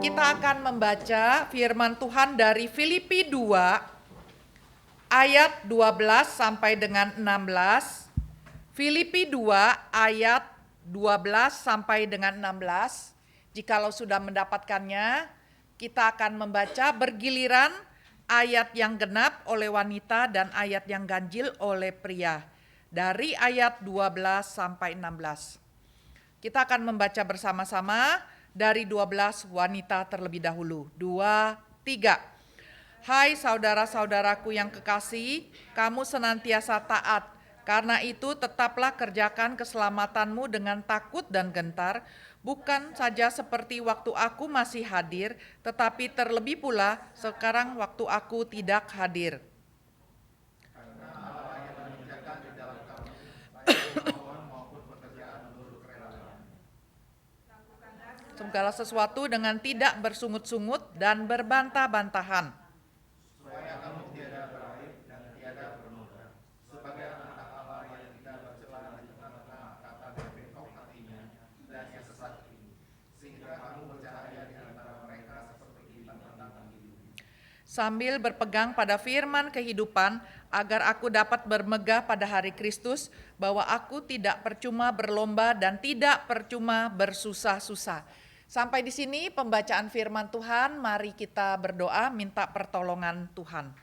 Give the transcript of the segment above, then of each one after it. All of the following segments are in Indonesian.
Kita akan membaca firman Tuhan dari Filipi 2 ayat 12 sampai dengan 16. Filipi 2 ayat 12 sampai dengan 16. Jikalau sudah mendapatkannya, kita akan membaca bergiliran ayat yang genap oleh wanita dan ayat yang ganjil oleh pria. Dari ayat 12 sampai 16. Kita akan membaca bersama-sama dari 12 wanita terlebih dahulu. 2, 3. Hai saudara-saudaraku yang kekasih, kamu senantiasa taat. Karena itu tetaplah kerjakan keselamatanmu dengan takut dan gentar, bukan saja seperti waktu aku masih hadir, tetapi terlebih pula sekarang waktu aku tidak hadir. Segala sesuatu dengan tidak bersungut-sungut dan berbantah-bantahan. Supaya kamu tiada beraib dan tiada bernoda, sebagai anak Allah yang tidak bercela di tengah-tengah kata dan bentuk hatinya dan yang sesat ini, sehingga kamu bercahaya di antara mereka seperti bintang-bintang hidup. Sambil berpegang pada firman kehidupan, agar aku dapat bermegah pada hari Kristus, bahwa aku tidak percuma berlomba dan tidak percuma bersusah-susah. Sampai di sini pembacaan firman Tuhan, mari kita berdoa minta pertolongan Tuhan.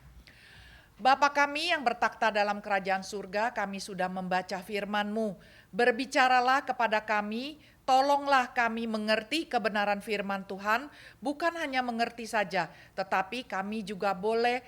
Bapa kami yang bertakhta dalam kerajaan surga, kami sudah membaca firman-Mu. Berbicaralah kepada kami, tolonglah kami mengerti kebenaran firman Tuhan, bukan hanya mengerti saja, tetapi kami juga boleh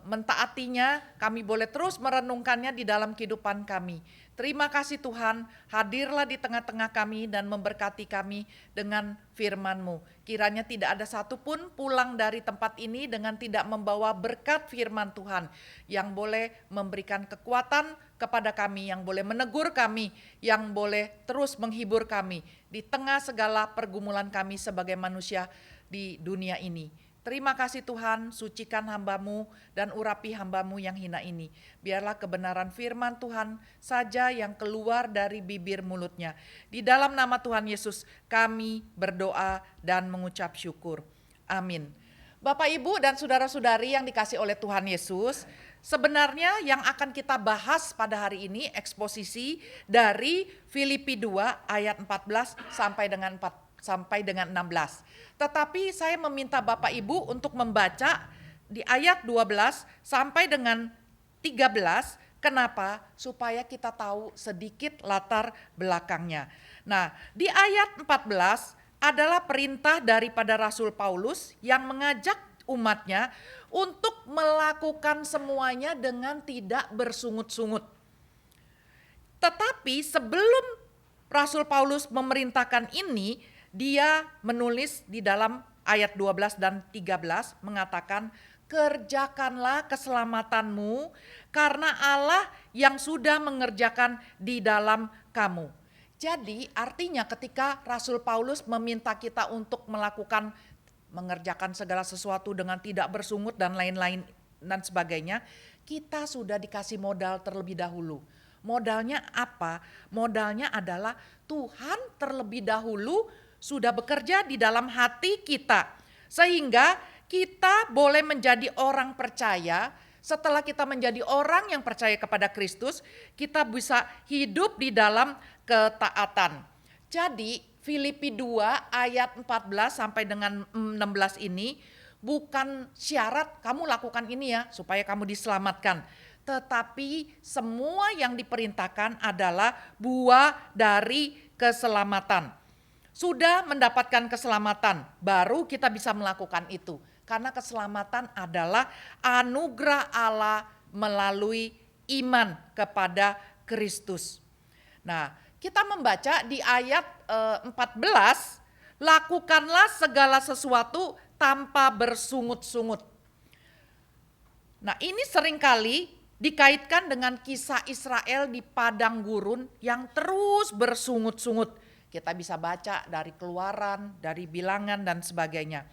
mentaatinya, kami boleh terus merenungkannya di dalam kehidupan kami. Terima kasih Tuhan, hadirlah di tengah-tengah kami dan memberkati kami dengan firman-Mu. Kiranya tidak ada satupun pulang dari tempat ini dengan tidak membawa berkat firman Tuhan yang boleh memberikan kekuatan kepada kami, yang boleh menegur kami, yang boleh terus menghibur kami di tengah segala pergumulan kami sebagai manusia di dunia ini. Terima kasih Tuhan, sucikan hamba-Mu dan urapi hamba-Mu yang hina ini. Biarlah kebenaran firman Tuhan saja yang keluar dari bibir mulutnya. Di dalam nama Tuhan Yesus kami berdoa dan mengucap syukur. Amin. Bapak, Ibu, dan saudara-saudari yang dikasih oleh Tuhan Yesus, sebenarnya yang akan kita bahas pada hari ini eksposisi dari Filipi 2 ayat 14 sampai dengan 16. Tetapi saya meminta Bapak Ibu untuk membaca di ayat 12 sampai dengan 13. Kenapa? Supaya kita tahu sedikit latar belakangnya. Nah, di ayat 14 adalah perintah daripada Rasul Paulus yang mengajak umatnya untuk melakukan semuanya dengan tidak bersungut-sungut. Tetapi sebelum Rasul Paulus memerintahkan ini, dia menulis di dalam ayat 12 dan 13 mengatakan, kerjakanlah keselamatanmu karena Allah yang sudah mengerjakan di dalam kamu. Jadi artinya ketika Rasul Paulus meminta kita untuk mengerjakan segala sesuatu dengan tidak bersungut dan lain-lain dan sebagainya, kita sudah dikasih modal terlebih dahulu. Modalnya apa? Modalnya adalah Tuhan terlebih dahulu sudah bekerja di dalam hati kita, sehingga kita boleh menjadi orang percaya. Setelah kita menjadi orang yang percaya kepada Kristus, kita bisa hidup di dalam ketaatan. Jadi Filipi 2 ayat 14 sampai dengan 16 ini bukan syarat kamu lakukan ini ya supaya kamu diselamatkan. Tetapi semua yang diperintahkan adalah buah dari keselamatan. Sudah mendapatkan keselamatan, baru kita bisa melakukan itu. Karena keselamatan adalah anugerah Allah melalui iman kepada Kristus. Nah, kita membaca di ayat 14, lakukanlah segala sesuatu tanpa bersungut-sungut. Nah, ini seringkali dikaitkan dengan kisah Israel di padang gurun yang terus bersungut-sungut. Kita bisa baca dari Keluaran, dari Bilangan dan sebagainya.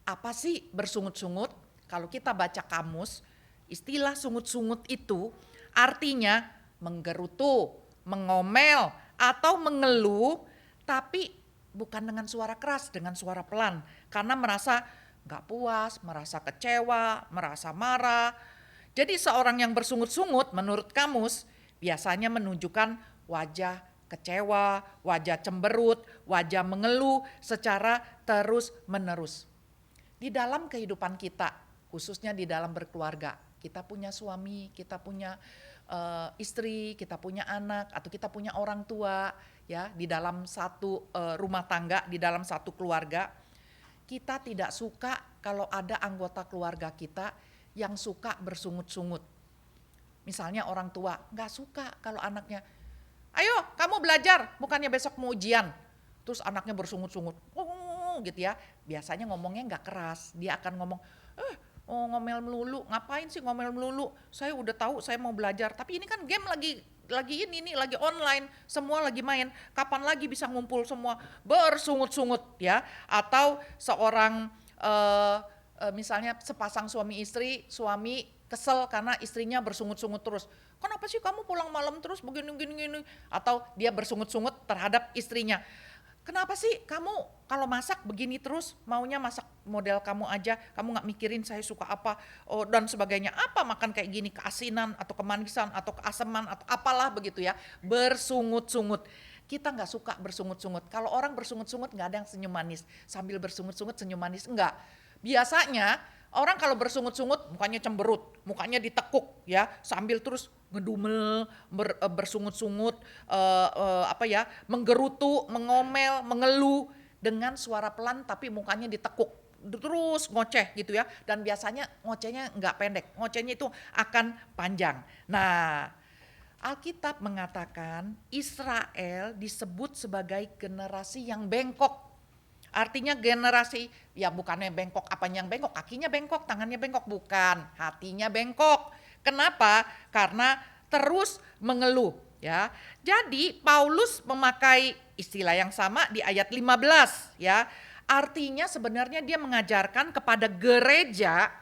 Apa sih bersungut-sungut? Kalau kita baca kamus, istilah sungut-sungut itu artinya menggerutu, mengomel, atau mengeluh, tapi bukan dengan suara keras, dengan suara pelan. Karena merasa gak puas, merasa kecewa, merasa marah. Jadi seorang yang bersungut-sungut menurut kamus biasanya menunjukkan wajah kecewa, wajah cemberut, wajah mengeluh secara terus-menerus. Di dalam kehidupan kita, khususnya di dalam berkeluarga, kita punya suami, kita punya istri, kita punya anak, atau kita punya orang tua, ya, di dalam satu rumah tangga, di dalam satu keluarga. Kita tidak suka kalau ada anggota keluarga kita yang suka bersungut-sungut. Misalnya orang tua nggak suka kalau anaknya, ayo kamu belajar, bukannya besok mau ujian. Terus anaknya bersungut-sungut, gitu ya. Biasanya ngomongnya nggak keras, dia akan ngomong, ngomel melulu, ngapain sih ngomel melulu? Saya udah tahu saya mau belajar, tapi ini kan game lagi ini nih, lagi online, semua lagi main. Kapan lagi bisa ngumpul semua bersungut-sungut ya? Atau seorang misalnya sepasang suami istri, suami kesel karena istrinya bersungut-sungut terus. Kenapa sih kamu pulang malam terus begini. Atau dia bersungut-sungut terhadap istrinya. Kenapa sih kamu kalau masak begini terus, maunya masak model kamu aja, kamu gak mikirin saya suka apa, dan sebagainya. Apa makan kayak gini, keasinan atau kemanisan atau keaseman atau apalah begitu ya, bersungut-sungut. Kita gak suka bersungut-sungut. Kalau orang bersungut-sungut gak ada yang senyum manis, sambil bersungut-sungut senyum manis, enggak. Biasanya orang kalau bersungut-sungut mukanya cemberut, mukanya ditekuk ya, sambil terus ngedumel, bersungut-sungut, menggerutu, mengomel, mengeluh dengan suara pelan tapi mukanya ditekuk, terus ngoceh gitu ya. Dan biasanya ngocehnya nggak pendek, ngocehnya itu akan panjang. Nah, Alkitab mengatakan Israel disebut sebagai generasi yang bengkok. Artinya generasi, ya bukannya bengkok, apanya yang bengkok, kakinya bengkok, tangannya bengkok, bukan, hatinya bengkok. Kenapa? Karena terus mengeluh, ya. Jadi Paulus memakai istilah yang sama di ayat 15, ya. Artinya sebenarnya dia mengajarkan kepada gereja,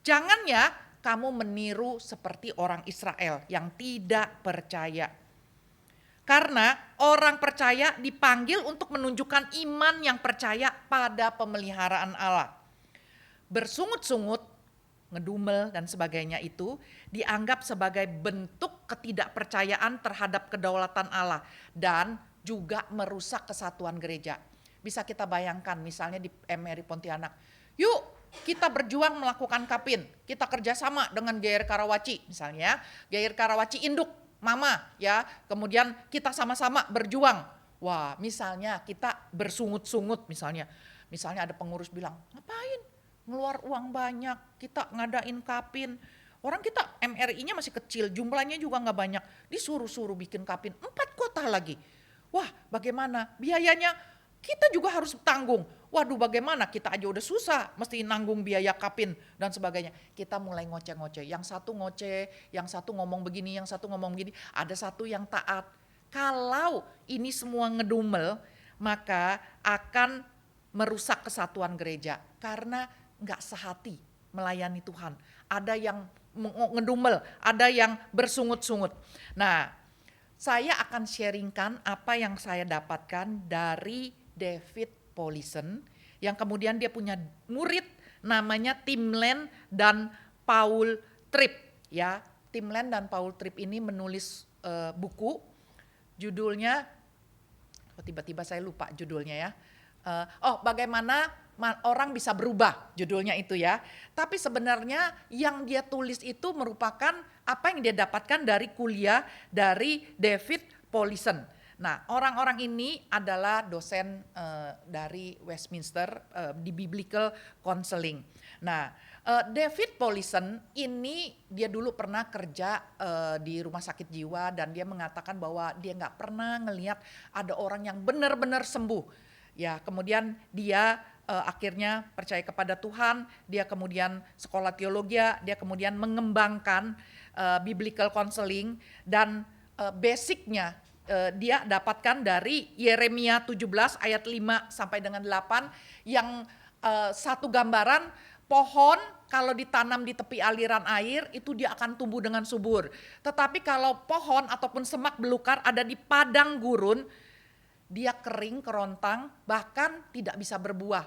jangan ya kamu meniru seperti orang Israel yang tidak percaya. Karena orang percaya dipanggil untuk menunjukkan iman yang percaya pada pemeliharaan Allah. Bersungut-sungut, ngedumel dan sebagainya itu dianggap sebagai bentuk ketidakpercayaan terhadap kedaulatan Allah dan juga merusak kesatuan gereja. Bisa kita bayangkan misalnya di MRI Pontianak, yuk kita berjuang melakukan kapin, kita kerjasama dengan GR Karawaci misalnya, GR Karawaci induk, Mama ya, kemudian kita sama-sama berjuang. Wah, misalnya kita bersungut-sungut misalnya ada pengurus bilang, ngapain ngeluar uang banyak, kita ngadain kapin. Orang kita MRI-nya masih kecil, jumlahnya juga gak banyak, disuruh-suruh bikin kapin 4 kota lagi. Wah, bagaimana biayanya kita juga harus tanggung. Waduh, bagaimana kita aja udah susah mesti nanggung biaya kapin dan sebagainya. Kita mulai ngoceh-ngoceh, yang satu ngoceh, yang satu ngomong begini, yang satu ngomong begini, ada satu yang taat. Kalau ini semua ngedumel, maka akan merusak kesatuan gereja karena gak sehati melayani Tuhan. Ada yang ngedumel, ada yang bersungut-sungut. Nah, saya akan sharingkan apa yang saya dapatkan dari David Powlison, yang kemudian dia punya murid namanya Tim Lane dan Paul Tripp, ya. Tim Lane dan Paul Tripp ini menulis buku, judulnya, tiba-tiba saya lupa judulnya ya. Bagaimana orang bisa berubah, judulnya itu ya. Tapi sebenarnya yang dia tulis itu merupakan apa yang dia dapatkan dari kuliah dari David Powlison. Nah, orang-orang ini adalah dosen dari Westminster di Biblical Counseling. Nah, David Powlison ini dia dulu pernah kerja di rumah sakit jiwa dan dia mengatakan bahwa dia nggak pernah ngelihat ada orang yang benar-benar sembuh. Ya, kemudian dia akhirnya percaya kepada Tuhan, dia kemudian sekolah teologi, dia kemudian mengembangkan Biblical Counseling dan basicnya dia dapatkan dari Yeremia 17 ayat 5 sampai dengan 8 yang satu gambaran pohon kalau ditanam di tepi aliran air itu dia akan tumbuh dengan subur. Tetapi kalau pohon ataupun semak belukar ada di padang gurun, dia kering, kerontang, bahkan tidak bisa berbuah.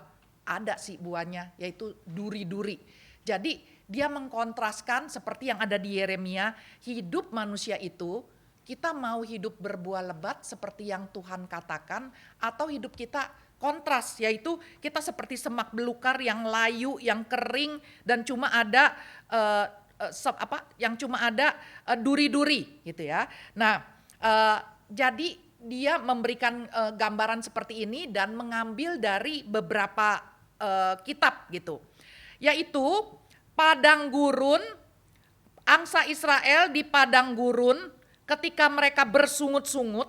Ada sih buahnya, yaitu duri-duri. Jadi dia mengkontraskan seperti yang ada di Yeremia, hidup manusia itu, kita mau hidup berbuah lebat seperti yang Tuhan katakan, atau hidup kita kontras, yaitu kita seperti semak belukar yang layu, yang kering, dan cuma ada duri-duri gitu ya. Nah, jadi dia memberikan gambaran seperti ini dan mengambil dari beberapa kitab gitu, yaitu padang gurun, angsa Israel di padang gurun ketika mereka bersungut-sungut,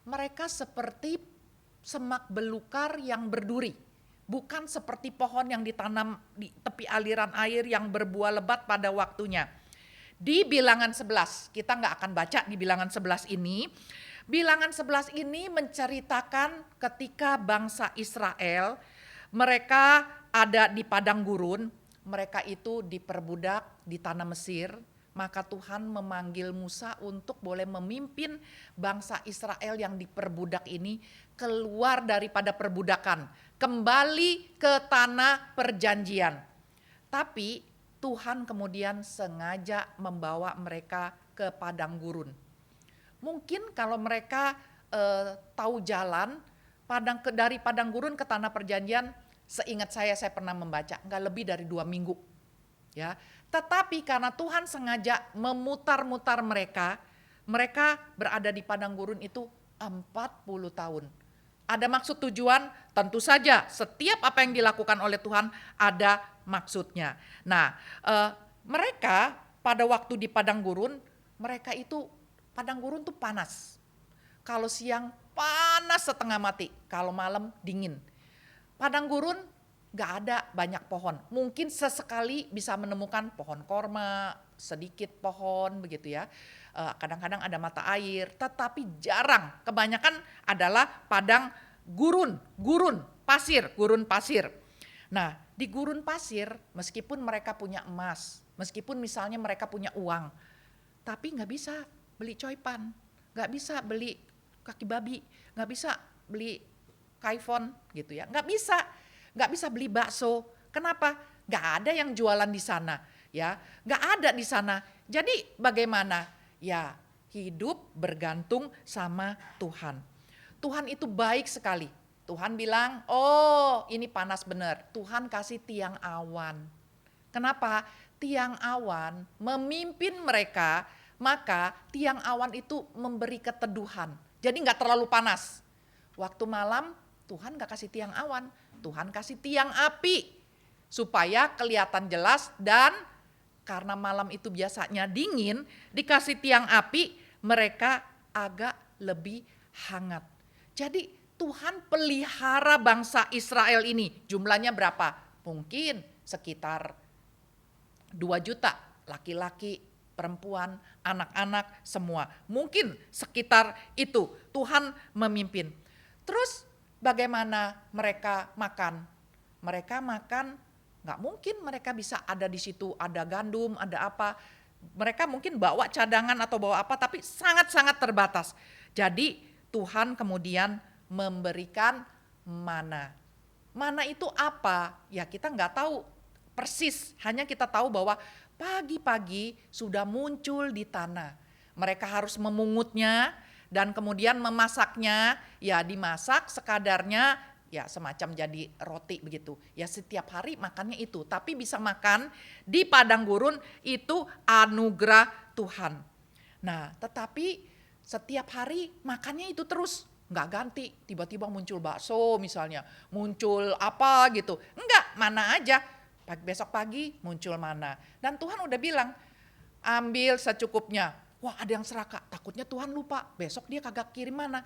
mereka seperti semak belukar yang berduri. Bukan seperti pohon yang ditanam di tepi aliran air yang berbuah lebat pada waktunya. Di bilangan 11, kita nggak akan baca di bilangan 11 ini. Bilangan 11 ini menceritakan ketika bangsa Israel, mereka ada di padang gurun, mereka itu diperbudak di tanah Mesir, maka Tuhan memanggil Musa untuk boleh memimpin bangsa Israel yang diperbudak ini keluar daripada perbudakan, kembali ke tanah perjanjian. Tapi Tuhan kemudian sengaja membawa mereka ke padang gurun. Mungkin kalau mereka tahu jalan dari padang gurun ke tanah perjanjian, seingat saya pernah membaca nggak lebih dari 2 minggu. Ya, tetapi karena Tuhan sengaja memutar-mutar mereka berada di padang gurun itu 40 tahun. Ada maksud tujuan, tentu saja setiap apa yang dilakukan oleh Tuhan ada maksudnya. Nah, mereka pada waktu di padang gurun, padang gurun tuh panas. Kalau siang panas setengah mati, kalau malam dingin. Padang gurun gak ada banyak pohon, mungkin sesekali bisa menemukan pohon korma, sedikit pohon begitu ya. Kadang-kadang ada mata air, tetapi jarang. Kebanyakan adalah padang gurun pasir. Nah, di gurun pasir, meskipun mereka punya emas, meskipun misalnya mereka punya uang, tapi nggak bisa beli coipan, nggak bisa beli kaki babi, nggak bisa beli kaifon gitu ya, nggak bisa beli bakso. Kenapa? Nggak ada yang jualan di sana, ya, nggak ada di sana. Jadi bagaimana? Ya, hidup bergantung sama Tuhan. Tuhan itu baik sekali. Tuhan bilang, oh ini panas benar. Tuhan kasih tiang awan. Kenapa? Tiang awan memimpin mereka, maka tiang awan itu memberi keteduhan. Jadi nggak terlalu panas. Waktu malam Tuhan nggak kasih tiang awan, Tuhan kasih tiang api supaya kelihatan jelas, dan karena malam itu biasanya dingin, dikasih tiang api mereka agak lebih hangat. Jadi Tuhan pelihara bangsa Israel ini. Jumlahnya berapa? Mungkin sekitar 2 juta, laki-laki, perempuan, anak-anak, semua. Mungkin sekitar itu Tuhan memimpin. Terus bagaimana mereka makan? Mereka makan, nggak mungkin mereka bisa ada di situ, ada gandum, ada apa. Mereka mungkin bawa cadangan atau bawa apa, tapi sangat-sangat terbatas. Jadi Tuhan kemudian memberikan mana. Mana itu apa? Ya kita nggak tahu persis, hanya kita tahu bahwa pagi-pagi sudah muncul di tanah. Mereka harus memungutnya dan kemudian memasaknya, ya dimasak sekadarnya, ya semacam jadi roti begitu. Ya setiap hari makannya itu, tapi bisa makan di padang gurun itu anugerah Tuhan. Nah, tetapi setiap hari makannya itu terus, nggak ganti. Tiba-tiba muncul bakso misalnya, muncul apa gitu. Enggak, mana aja. Besok pagi muncul mana. Dan Tuhan udah bilang, ambil secukupnya. Wah ada yang serakah, takutnya Tuhan lupa, besok dia kagak kirim mana.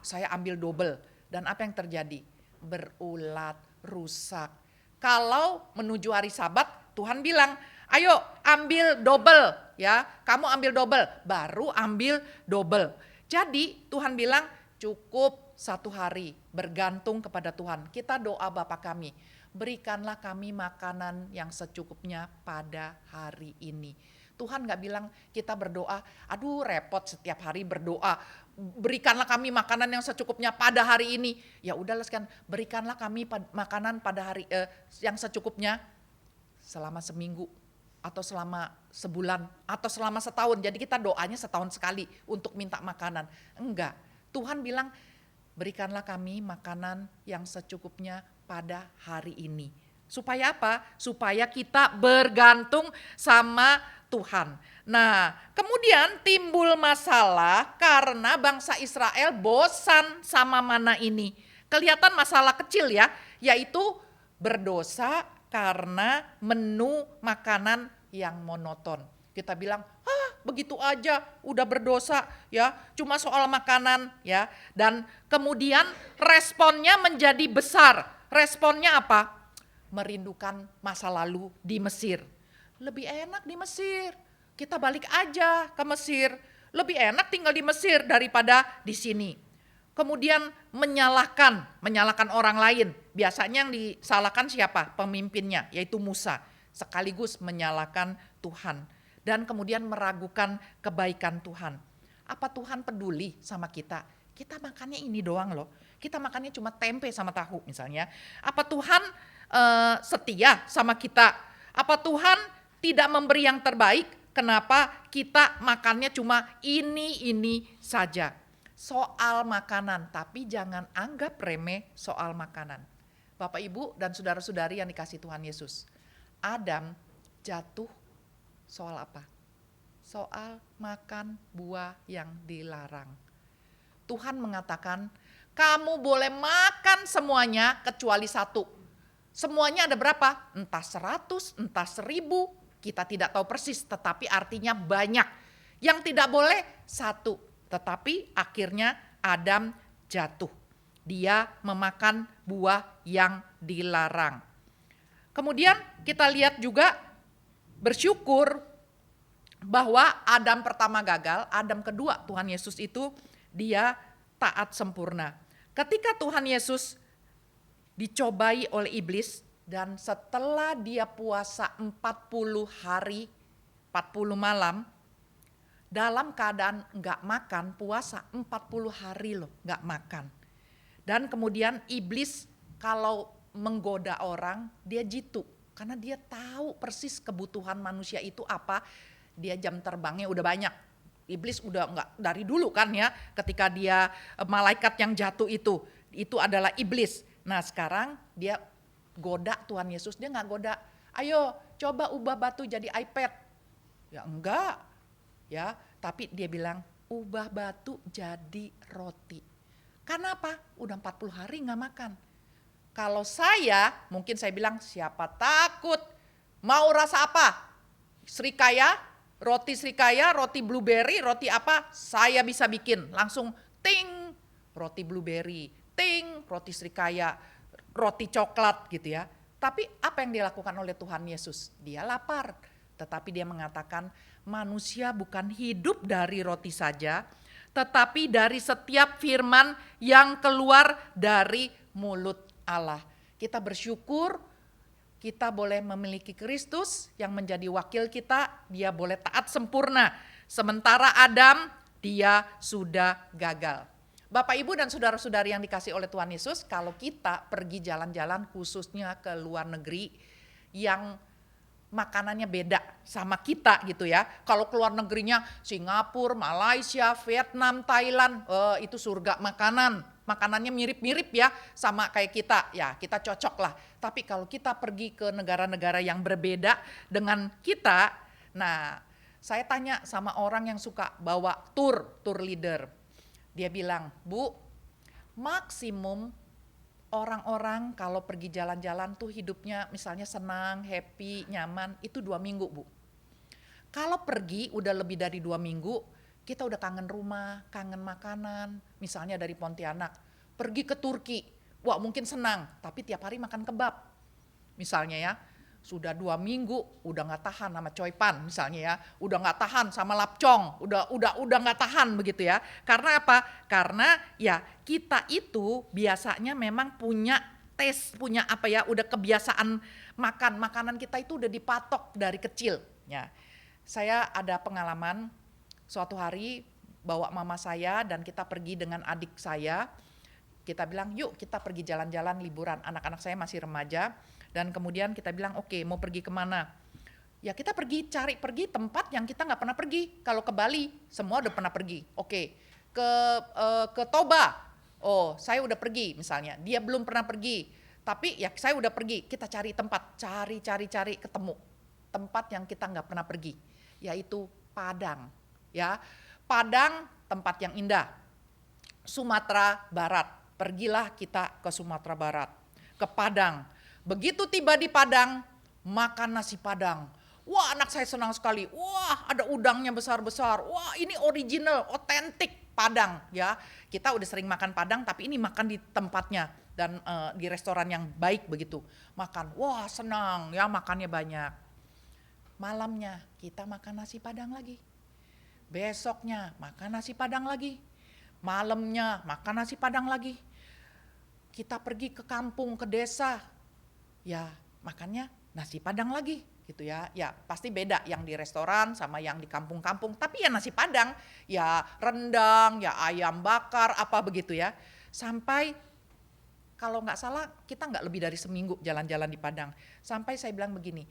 Saya ambil double. Dan apa yang terjadi? Berulat, rusak. Kalau menuju hari Sabat, Tuhan bilang, ayo ambil double ya, kamu ambil double, baru ambil double. Jadi Tuhan bilang cukup 1 hari, bergantung kepada Tuhan. Kita doa Bapa kami, berikanlah kami makanan yang secukupnya pada hari ini. Tuhan nggak bilang kita berdoa, aduh repot setiap hari berdoa, berikanlah kami makanan yang secukupnya pada hari ini. Ya udahlah sekian, berikanlah kami makanan pada hari yang secukupnya selama seminggu atau selama sebulan atau selama setahun. Jadi kita doanya setahun sekali untuk minta makanan. Enggak, Tuhan bilang berikanlah kami makanan yang secukupnya pada hari ini. Supaya apa? Supaya kita bergantung sama Tuhan. Nah, kemudian timbul masalah karena bangsa Israel bosan sama mana ini. Kelihatan masalah kecil ya, yaitu berdosa karena menu makanan yang monoton. Kita bilang, begitu aja udah berdosa ya, cuma soal makanan ya. Dan kemudian responnya menjadi besar. Responnya apa? Merindukan masa lalu di Mesir. Lebih enak di Mesir, kita balik aja ke Mesir. Lebih enak tinggal di Mesir daripada di sini. Kemudian menyalahkan orang lain. Biasanya yang disalahkan siapa? Pemimpinnya, yaitu Musa. Sekaligus menyalahkan Tuhan. Dan kemudian meragukan kebaikan Tuhan. Apa Tuhan peduli sama kita? Kita makannya ini doang loh. Kita makannya cuma tempe sama tahu misalnya. Apa Tuhan setia sama kita? Apa Tuhan tidak memberi yang terbaik? Kenapa kita makannya cuma ini saja? Soal makanan, tapi jangan anggap remeh soal makanan. Bapak Ibu dan saudara-saudari yang dikasih Tuhan Yesus. Adam jatuh soal apa? Soal makan buah yang dilarang. Tuhan mengatakan, kamu boleh makan semuanya kecuali satu. Semuanya ada berapa? Entah 100, entah 1000, kita tidak tahu persis, tetapi artinya banyak. Yang tidak boleh satu, tetapi akhirnya Adam jatuh. Dia memakan buah yang dilarang. Kemudian kita lihat juga bersyukur bahwa Adam pertama gagal, Adam kedua Tuhan Yesus itu dia taat sempurna. Ketika Tuhan Yesus dicobai oleh iblis dan setelah dia puasa 40 hari, 40 malam, dalam keadaan enggak makan, puasa 40 hari loh enggak makan. Dan kemudian iblis kalau menggoda orang, dia jitu. Karena dia tahu persis kebutuhan manusia itu apa, dia jam terbangnya udah banyak. Iblis udah enggak dari dulu kan ya, ketika dia malaikat yang jatuh itu adalah iblis. Nah sekarang dia goda Tuhan Yesus, dia enggak goda, ayo coba ubah batu jadi iPad. Ya enggak, ya, tapi dia bilang ubah batu jadi roti. Karena apa? Udah 40 hari enggak makan. Kalau saya, mungkin saya bilang siapa takut, mau rasa apa? Srikaya, roti blueberry, roti apa? Saya bisa bikin, langsung ting, roti blueberry, ting, roti srikaya, roti coklat gitu ya. Tapi apa yang dilakukan oleh Tuhan Yesus? Dia lapar, tetapi dia mengatakan manusia bukan hidup dari roti saja, tetapi dari setiap firman yang keluar dari mulut Allah. Kita bersyukur kita boleh memiliki Kristus yang menjadi wakil kita, dia boleh taat sempurna. Sementara Adam, dia sudah gagal. Bapak Ibu dan saudara-saudari yang dikasih oleh Tuhan Yesus, kalau kita pergi jalan-jalan khususnya ke luar negeri yang makanannya beda sama kita gitu ya. Kalau keluar negerinya Singapura, Malaysia, Vietnam, Thailand, itu surga makanan. Makanannya mirip-mirip ya sama kayak kita, ya kita cocok lah. Tapi kalau kita pergi ke negara-negara yang berbeda dengan kita, nah saya tanya sama orang yang suka bawa tour leader. Dia bilang, Bu, maksimum orang-orang kalau pergi jalan-jalan tuh hidupnya misalnya senang, happy, nyaman, itu 2 minggu Bu. Kalau pergi udah lebih dari 2 minggu, kita udah kangen rumah, kangen makanan, misalnya dari Pontianak, pergi ke Turki, wah mungkin senang, tapi tiap hari makan kebab. Misalnya ya, sudah 2 minggu udah gak tahan sama coipan misalnya ya, udah gak tahan sama lapcong, udah gak tahan begitu ya. Karena apa? Karena ya kita itu biasanya memang punya punya udah kebiasaan makan, makanan kita itu udah dipatok dari kecil ya. Saya ada pengalaman suatu hari bawa mama saya dan kita pergi dengan adik saya. Kita bilang yuk kita pergi jalan-jalan liburan, anak-anak saya masih remaja. Dan kemudian kita bilang oke, mau pergi kemana? Ya kita pergi tempat yang kita nggak pernah pergi. Kalau ke Bali semua udah pernah pergi. Oke, ke Toba. Oh saya udah pergi misalnya, dia belum pernah pergi. Tapi ya saya udah pergi, kita cari tempat, cari ketemu. Tempat yang kita nggak pernah pergi, yaitu Padang. Ya, Padang tempat yang indah. Sumatera Barat, pergilah kita ke Sumatera Barat, ke Padang. Begitu tiba di Padang, makan nasi Padang. Wah anak saya senang sekali, wah ada udangnya besar-besar, wah ini original, otentik Padang ya. Kita udah sering makan Padang tapi ini makan di tempatnya dan di restoran yang baik begitu. Makan, wah senang ya makannya banyak. Malamnya kita makan nasi Padang lagi. Besoknya makan nasi Padang lagi. Malamnya makan nasi Padang lagi. Kita pergi ke kampung, ke desa. Ya makannya nasi Padang lagi gitu ya. Ya pasti beda yang di restoran sama yang di kampung-kampung. Tapi ya nasi Padang, ya rendang, ya ayam bakar, apa begitu ya. Sampai kalau nggak salah kita nggak lebih dari seminggu jalan-jalan di Padang. Sampai saya bilang begini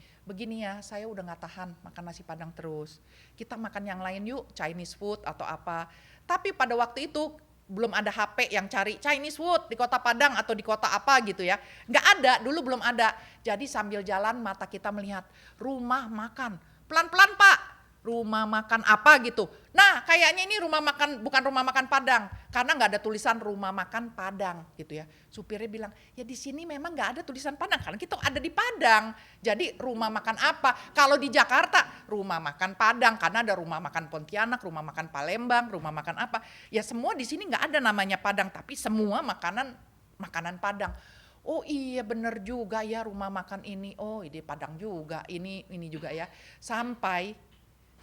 ya saya udah nggak tahan makan nasi Padang terus. Kita makan yang lain yuk, Chinese food atau apa. Tapi pada waktu itu belum ada HP yang cari Chinese food di kota Padang atau di kota apa gitu ya. Nggak ada, dulu belum ada. Jadi sambil jalan mata kita melihat rumah makan. Pelan-pelan Pak, rumah makan apa gitu. Nah kayaknya ini rumah makan, bukan rumah makan Padang. Karena nggak ada tulisan rumah makan Padang gitu ya. Supirnya bilang, ya di sini memang nggak ada tulisan Padang. Karena kita ada di Padang. Jadi rumah makan apa? Kalau di Jakarta rumah makan Padang. Karena ada rumah makan Pontianak, rumah makan Palembang, rumah makan apa. Ya semua di sini nggak ada namanya Padang. Tapi semua makanan Padang. Oh iya bener juga ya rumah makan ini. Oh ini Padang juga, ini juga ya. Sampai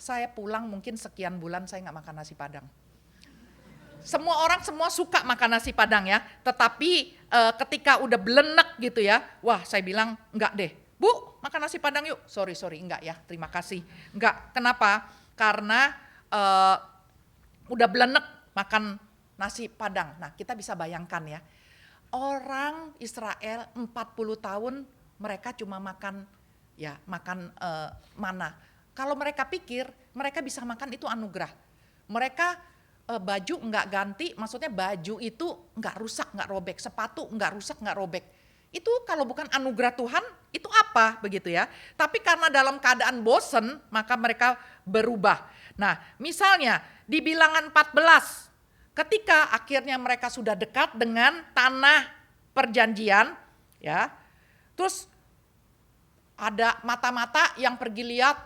saya pulang mungkin sekian bulan saya nggak makan nasi Padang. Semua orang suka makan nasi Padang ya, tetapi ketika udah belenek gitu ya, wah saya bilang enggak deh, Bu makan nasi Padang yuk. Sorry enggak ya, terima kasih. Enggak, kenapa? Karena udah belenek makan nasi Padang. Nah kita bisa bayangkan ya, orang Israel 40 tahun mereka cuma makan mana. Kalau mereka pikir mereka bisa makan itu anugerah. Mereka baju nggak ganti, maksudnya baju itu nggak rusak, nggak robek, sepatu nggak rusak, nggak robek. Itu kalau bukan anugerah Tuhan, itu apa begitu ya. Tapi karena dalam keadaan bosen, maka mereka berubah. Nah misalnya di Bilangan 14, ketika akhirnya mereka sudah dekat dengan tanah perjanjian, ya, terus ada mata-mata yang pergi lihat.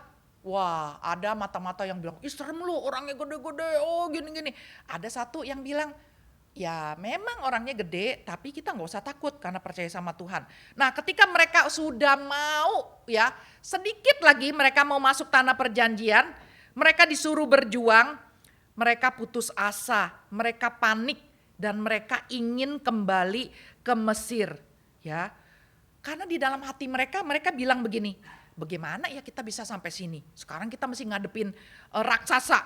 Wah ada mata-mata yang bilang, ih serem lu orangnya gede-gede, oh gini-gini. Ada satu yang bilang, ya memang orangnya gede tapi kita gak usah takut karena percaya sama Tuhan. Nah ketika mereka sudah mau ya, sedikit lagi mereka mau masuk tanah perjanjian, mereka disuruh berjuang, mereka putus asa, mereka panik dan mereka ingin kembali ke Mesir. Ya, karena di dalam hati mereka bilang begini, bagaimana ya kita bisa sampai sini? Sekarang kita mesti ngadepin raksasa,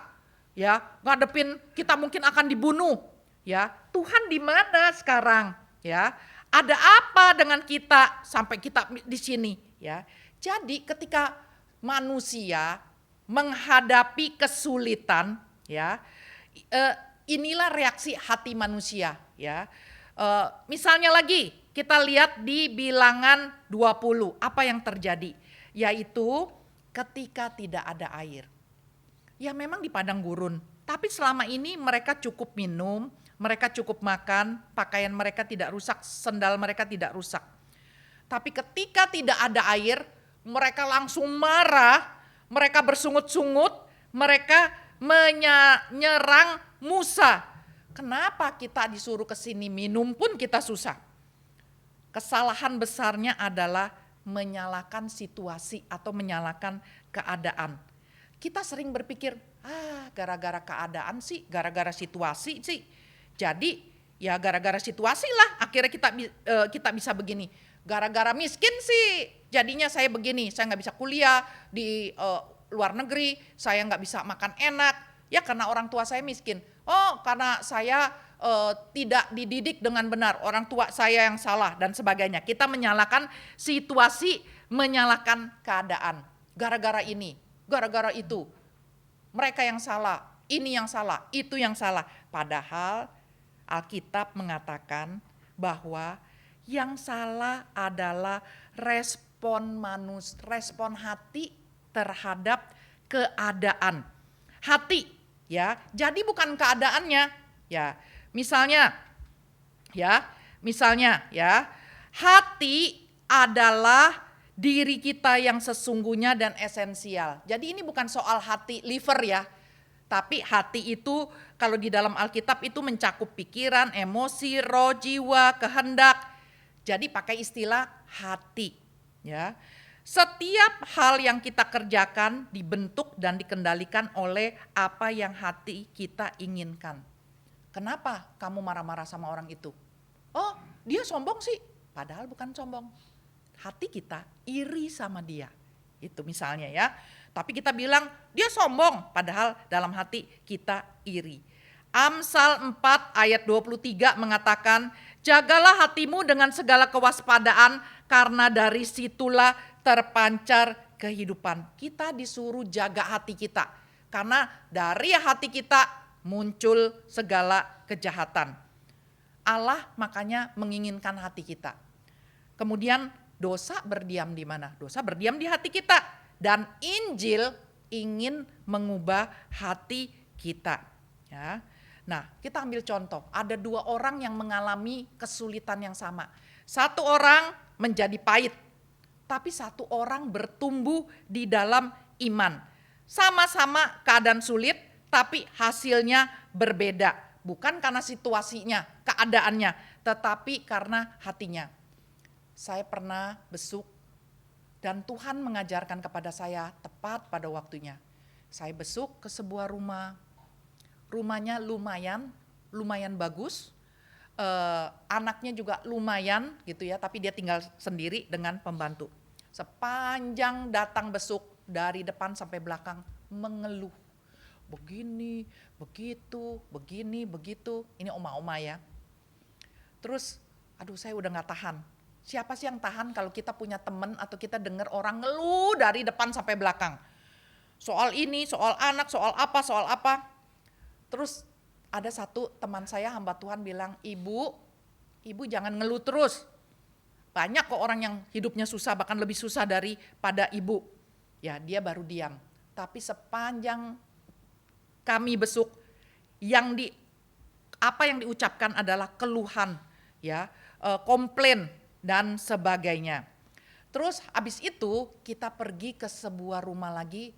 ya, ngadepin kita mungkin akan dibunuh, ya. Tuhan di mana sekarang, ya? Ada apa dengan kita sampai kita di sini, ya? Jadi ketika manusia menghadapi kesulitan, ya, inilah reaksi hati manusia, ya. Misalnya lagi kita lihat di Bilangan 20, apa yang terjadi? Yaitu ketika tidak ada air. Ya memang di padang gurun, tapi selama ini mereka cukup minum, mereka cukup makan, pakaian mereka tidak rusak, sendal mereka tidak rusak. Tapi ketika tidak ada air, mereka langsung marah, mereka bersungut-sungut, mereka menyerang Musa. Kenapa kita disuruh ke sini minum pun kita susah? Kesalahan besarnya adalah menyalahkan situasi atau menyalahkan keadaan. Kita sering berpikir, gara-gara keadaan sih, gara-gara situasi sih. Jadi ya gara-gara situasi lah akhirnya kita bisa begini. Gara-gara miskin sih jadinya saya begini, saya nggak bisa kuliah di luar negeri, saya nggak bisa makan enak, ya karena orang tua saya miskin. Oh, karena saya tidak dididik dengan benar, orang tua saya yang salah dan sebagainya. Kita menyalahkan situasi, menyalahkan keadaan. Gara-gara ini, gara-gara itu. Mereka yang salah, ini yang salah, itu yang salah. Padahal Alkitab mengatakan bahwa yang salah adalah respon hati terhadap keadaan. Hati, ya. Jadi bukan keadaannya, ya. Misalnya, hati adalah diri kita yang sesungguhnya dan esensial. Jadi ini bukan soal hati liver ya. Tapi hati itu kalau di dalam Alkitab itu mencakup pikiran, emosi, roh, jiwa, kehendak. Jadi pakai istilah hati, ya. Setiap hal yang kita kerjakan dibentuk dan dikendalikan oleh apa yang hati kita inginkan. Kenapa kamu marah-marah sama orang itu? Oh, dia sombong sih. Padahal bukan sombong. Hati kita iri sama dia. Itu misalnya ya. Tapi kita bilang dia sombong, padahal dalam hati kita iri. Amsal 4 ayat 23 mengatakan, jagalah hatimu dengan segala kewaspadaan karena dari situlah terpancar kehidupan. Kita disuruh jaga hati kita karena dari hati kita muncul segala kejahatan. Allah makanya menginginkan hati kita. Kemudian dosa berdiam di mana? Dosa berdiam di hati kita. Dan Injil ingin mengubah hati kita. Ya. Nah, kita ambil contoh. Ada 2 orang yang mengalami kesulitan yang sama. 1 orang menjadi pahit, tapi 1 orang bertumbuh di dalam iman. Sama-sama keadaan sulit, tapi hasilnya berbeda. Bukan karena situasinya, keadaannya, tetapi karena hatinya. Saya pernah besuk dan Tuhan mengajarkan kepada saya tepat pada waktunya. Saya besuk ke sebuah rumah. Rumahnya lumayan bagus. Anaknya juga lumayan gitu ya, tapi dia tinggal sendiri dengan pembantu. Sepanjang datang besuk dari depan sampai belakang mengeluh. Begini, begitu, begini, begitu. Ini oma-oma ya. Terus, aduh saya udah gak tahan. Siapa sih yang tahan kalau kita punya teman atau kita dengar orang ngeluh dari depan sampai belakang. Soal ini, soal anak, soal apa. Terus ada satu teman saya hamba Tuhan bilang, ibu jangan ngeluh terus. Banyak kok orang yang hidupnya susah, bahkan lebih susah daripada ibu. Ya dia baru diam. Tapi sepanjang kami besuk, apa yang diucapkan adalah keluhan, ya, komplain dan sebagainya. Terus habis itu kita pergi ke sebuah rumah lagi,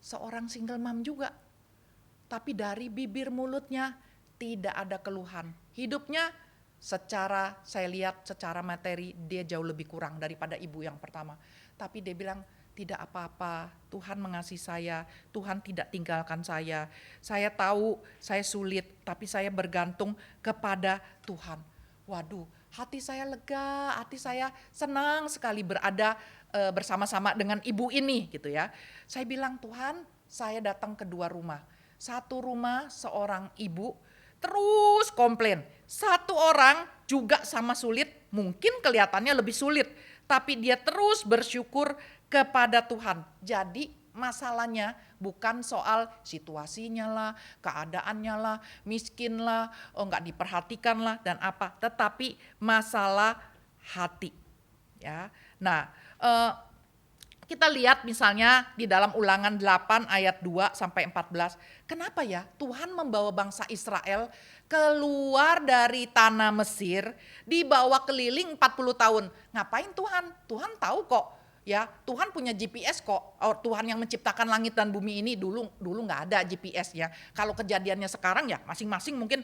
seorang single mom juga. Tapi dari bibir mulutnya tidak ada keluhan. Hidupnya saya lihat secara materi dia jauh lebih kurang daripada ibu yang pertama. Tapi dia bilang tidak apa-apa, Tuhan mengasihi saya, Tuhan tidak tinggalkan saya. Saya tahu saya sulit, tapi saya bergantung kepada Tuhan. Waduh, hati saya lega, hati saya senang sekali berada bersama-sama dengan ibu ini gitu ya. Saya bilang, Tuhan, saya datang ke 2 rumah. 1 rumah seorang ibu terus komplain. 1 orang juga sama sulit, mungkin kelihatannya lebih sulit, tapi dia terus bersyukur kepada Tuhan. Jadi masalahnya bukan soal situasinya lah, keadaannya lah, miskin lah, enggak diperhatikan lah dan apa, tetapi masalah hati. Ya. Nah, kita lihat misalnya di dalam Ulangan 8 ayat 2 sampai 14. Kenapa ya Tuhan membawa bangsa Israel keluar dari tanah Mesir, dibawa keliling 40 tahun. Ngapain Tuhan? Tuhan tahu kok. Ya, Tuhan punya GPS kok. Tuhan yang menciptakan langit dan bumi ini dulu nggak ada GPS ya. Kalau kejadiannya sekarang ya masing-masing mungkin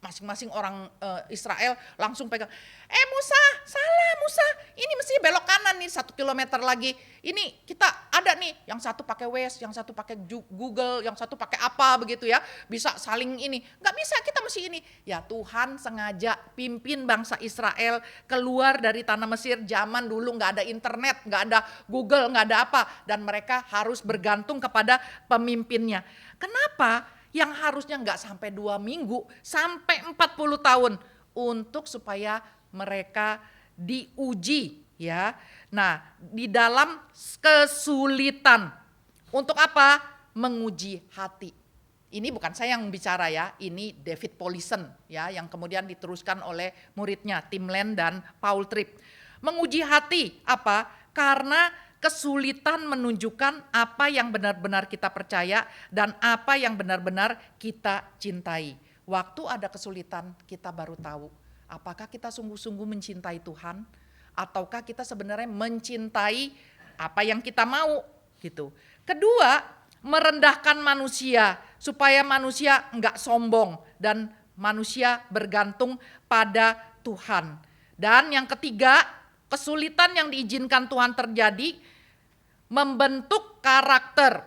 masing-masing orang Israel langsung pegang. Musa, salah Musa, ini mesti belok kanan nih 1 kilometer lagi. Ini kita ada nih, yang satu pakai Waze, yang satu pakai Google, yang satu pakai apa begitu ya. Bisa saling ini, nggak bisa, kita mesti ini. Ya Tuhan sengaja pimpin bangsa Israel keluar dari tanah Mesir. Zaman dulu nggak ada internet, nggak ada Google, nggak ada apa. Dan mereka harus bergantung kepada pemimpinnya. Kenapa? Yang harusnya nggak sampai 2 minggu, sampai 40 tahun untuk supaya mereka diuji ya. Nah, di dalam kesulitan. Untuk apa? Menguji hati. Ini bukan saya yang bicara ya, ini David Powlison ya, yang kemudian diteruskan oleh muridnya Tim Len dan Paul Tripp. Menguji hati apa? Karena kesulitan menunjukkan apa yang benar-benar kita percaya dan apa yang benar-benar kita cintai. Waktu ada kesulitan kita baru tahu apakah kita sungguh-sungguh mencintai Tuhan ataukah kita sebenarnya mencintai apa yang kita mau gitu. Kedua, merendahkan manusia supaya manusia enggak sombong dan manusia bergantung pada Tuhan. Dan yang ketiga, kesulitan yang diizinkan Tuhan terjadi membentuk karakter.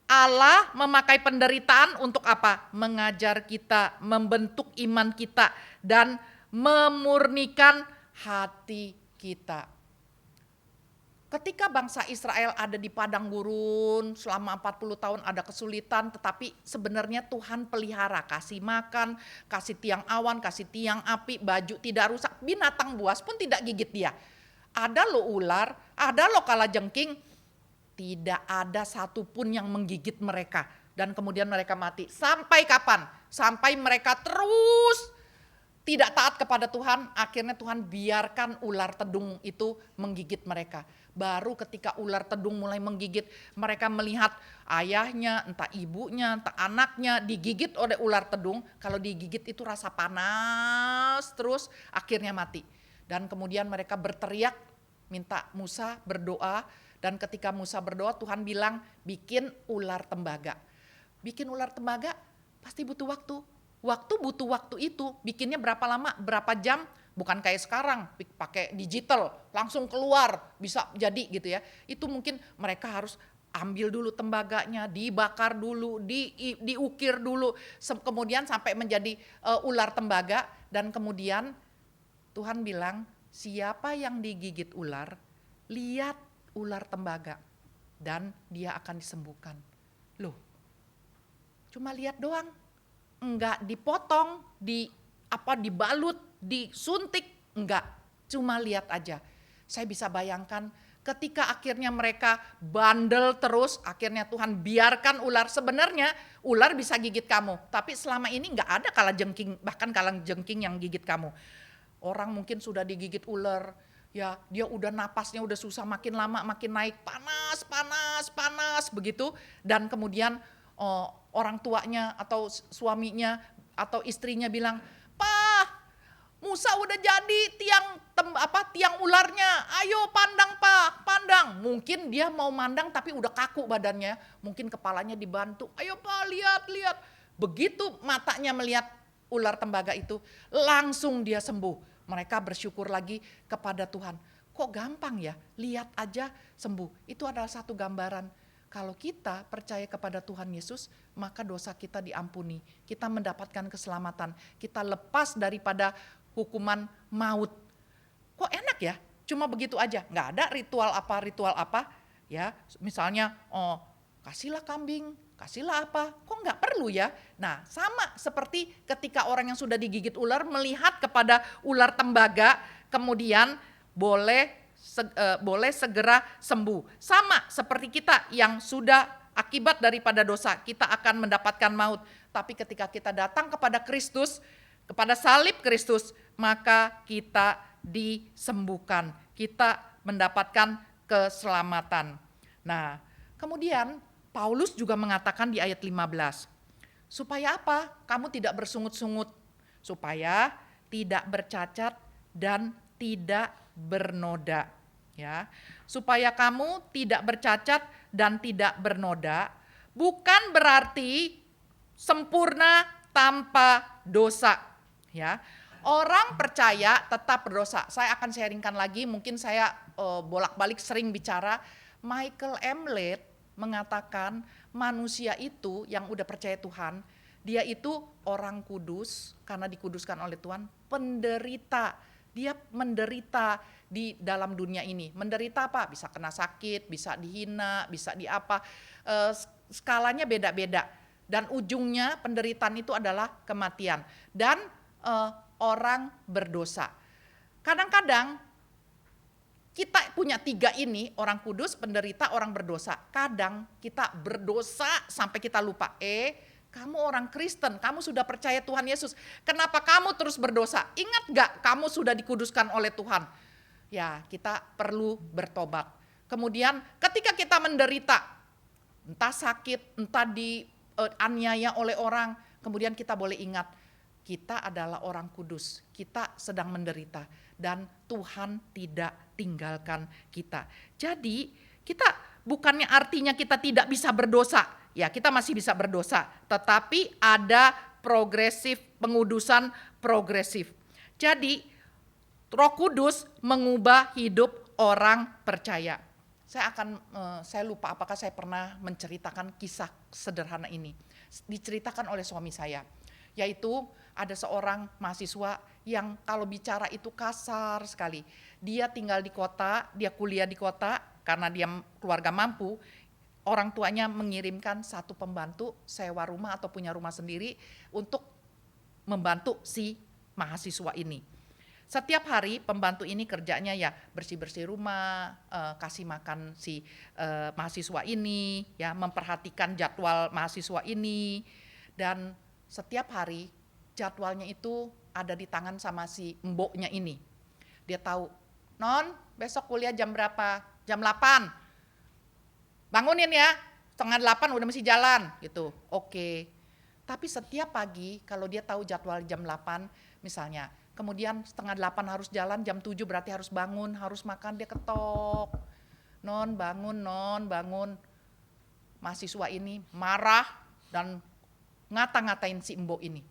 Allah memakai penderitaan untuk apa? Mengajar kita, membentuk iman kita, dan memurnikan hati kita. Ketika bangsa Israel ada di padang gurun selama 40 tahun ada kesulitan, tetapi sebenarnya Tuhan pelihara, kasih makan, kasih tiang awan, kasih tiang api, baju tidak rusak, binatang buas pun tidak gigit dia. Ada lo ular, ada lo kalajengking, tidak ada satupun yang menggigit mereka. Dan kemudian mereka mati. Sampai kapan? Sampai mereka terus tidak taat kepada Tuhan. Akhirnya Tuhan biarkan ular tedung itu menggigit mereka. Baru ketika ular tedung mulai menggigit, mereka melihat ayahnya, entah ibunya, entah anaknya digigit oleh ular tedung. Kalau digigit itu rasa panas terus, akhirnya mati. Dan kemudian mereka berteriak, minta Musa berdoa. Dan ketika Musa berdoa, Tuhan bilang bikin ular tembaga. Bikin ular tembaga pasti butuh waktu. Butuh waktu itu bikinnya berapa lama, berapa jam, bukan kayak sekarang pakai digital langsung keluar bisa jadi gitu ya. Itu mungkin mereka harus ambil dulu tembaganya, dibakar dulu, diukir dulu, kemudian sampai menjadi ular tembaga. Dan kemudian Tuhan bilang, siapa yang digigit ular, lihat ular tembaga dan dia akan disembuhkan. Loh, cuma lihat doang, enggak dipotong, dibalut, disuntik, enggak, cuma lihat aja. Saya bisa bayangkan ketika akhirnya mereka bandel terus, akhirnya Tuhan biarkan ular. Sebenarnya ular bisa gigit kamu, tapi selama ini enggak ada kalajengking, bahkan kalajengking yang gigit kamu. Orang mungkin sudah digigit ular, ya dia udah napasnya udah susah, makin lama makin naik, panas begitu. Dan kemudian orang tuanya atau suaminya atau istrinya bilang, "Pak, Musa udah jadi tiang ularnya, ayo pandang Pak, pandang." Mungkin dia mau mandang tapi udah kaku badannya, mungkin kepalanya dibantu, "Ayo Pak, lihat." Begitu matanya melihat ular tembaga itu, langsung dia sembuh. Mereka bersyukur lagi kepada Tuhan. Kok gampang ya, lihat aja sembuh. Itu adalah satu gambaran. Kalau kita percaya kepada Tuhan Yesus, maka dosa kita diampuni. Kita mendapatkan keselamatan. Kita lepas daripada hukuman maut. Kok enak ya, cuma begitu aja. Nggak ada ritual apa. Ya, misalnya, kasihlah kambing, kasihlah apa, kok nggak perlu ya? Nah, sama seperti ketika orang yang sudah digigit ular melihat kepada ular tembaga, kemudian boleh segera sembuh. Sama seperti kita yang sudah akibat daripada dosa, kita akan mendapatkan maut. Tapi ketika kita datang kepada Kristus, kepada salib Kristus, maka kita disembuhkan. Kita mendapatkan keselamatan. Nah, kemudian Paulus juga mengatakan di ayat 15, supaya apa? Kamu tidak bersungut-sungut, supaya tidak bercacat dan tidak bernoda. Ya, supaya kamu tidak bercacat dan tidak bernoda, bukan berarti sempurna tanpa dosa. Ya. Orang percaya tetap berdosa. Saya akan sharingkan lagi, mungkin saya bolak-balik sering bicara. Michael Emlet mengatakan manusia itu yang udah percaya Tuhan, dia itu orang kudus karena dikuduskan oleh Tuhan, penderita. Dia menderita di dalam dunia ini. Menderita apa? Bisa kena sakit, bisa dihina, bisa di apa. Skalanya beda-beda. Dan ujungnya penderitaan itu adalah kematian. Dan orang berdosa. Kadang-kadang kita punya tiga ini, orang kudus, penderita, orang berdosa. Kadang kita berdosa sampai kita lupa. Kamu orang Kristen, kamu sudah percaya Tuhan Yesus. Kenapa kamu terus berdosa? Ingat gak kamu sudah dikuduskan oleh Tuhan? Ya, kita perlu bertobat. Kemudian ketika kita menderita, entah sakit, entah dianiaya oleh orang, kemudian kita boleh ingat, kita adalah orang kudus, kita sedang menderita dan Tuhan tidak tinggalkan kita. Jadi kita bukannya artinya kita tidak bisa berdosa, ya kita masih bisa berdosa, tetapi ada pengudusan progresif. Jadi Roh Kudus mengubah hidup orang percaya. Saya lupa apakah saya pernah menceritakan kisah sederhana ini. Diceritakan oleh suami saya, yaitu ada seorang mahasiswa yang kalau bicara itu kasar sekali. Dia tinggal di kota, dia kuliah di kota karena dia keluarga mampu. Orang tuanya mengirimkan satu pembantu sewa rumah atau punya rumah sendiri untuk membantu si mahasiswa ini. Setiap hari pembantu ini kerjanya ya bersih-bersih rumah, kasih makan si mahasiswa ini, ya memperhatikan jadwal mahasiswa ini, dan setiap hari jadwalnya itu ada di tangan sama si mboknya ini. Dia tahu, non besok kuliah jam berapa? Jam 8. Bangunin ya, 7:30 udah mesti jalan gitu. Oke. Tapi setiap pagi kalau dia tahu jadwal jam 8 misalnya, kemudian 7:30 harus jalan, jam 7 berarti harus bangun, harus makan, dia ketok. Non bangun. Mahasiswa ini marah dan ngata-ngatain si mbok ini.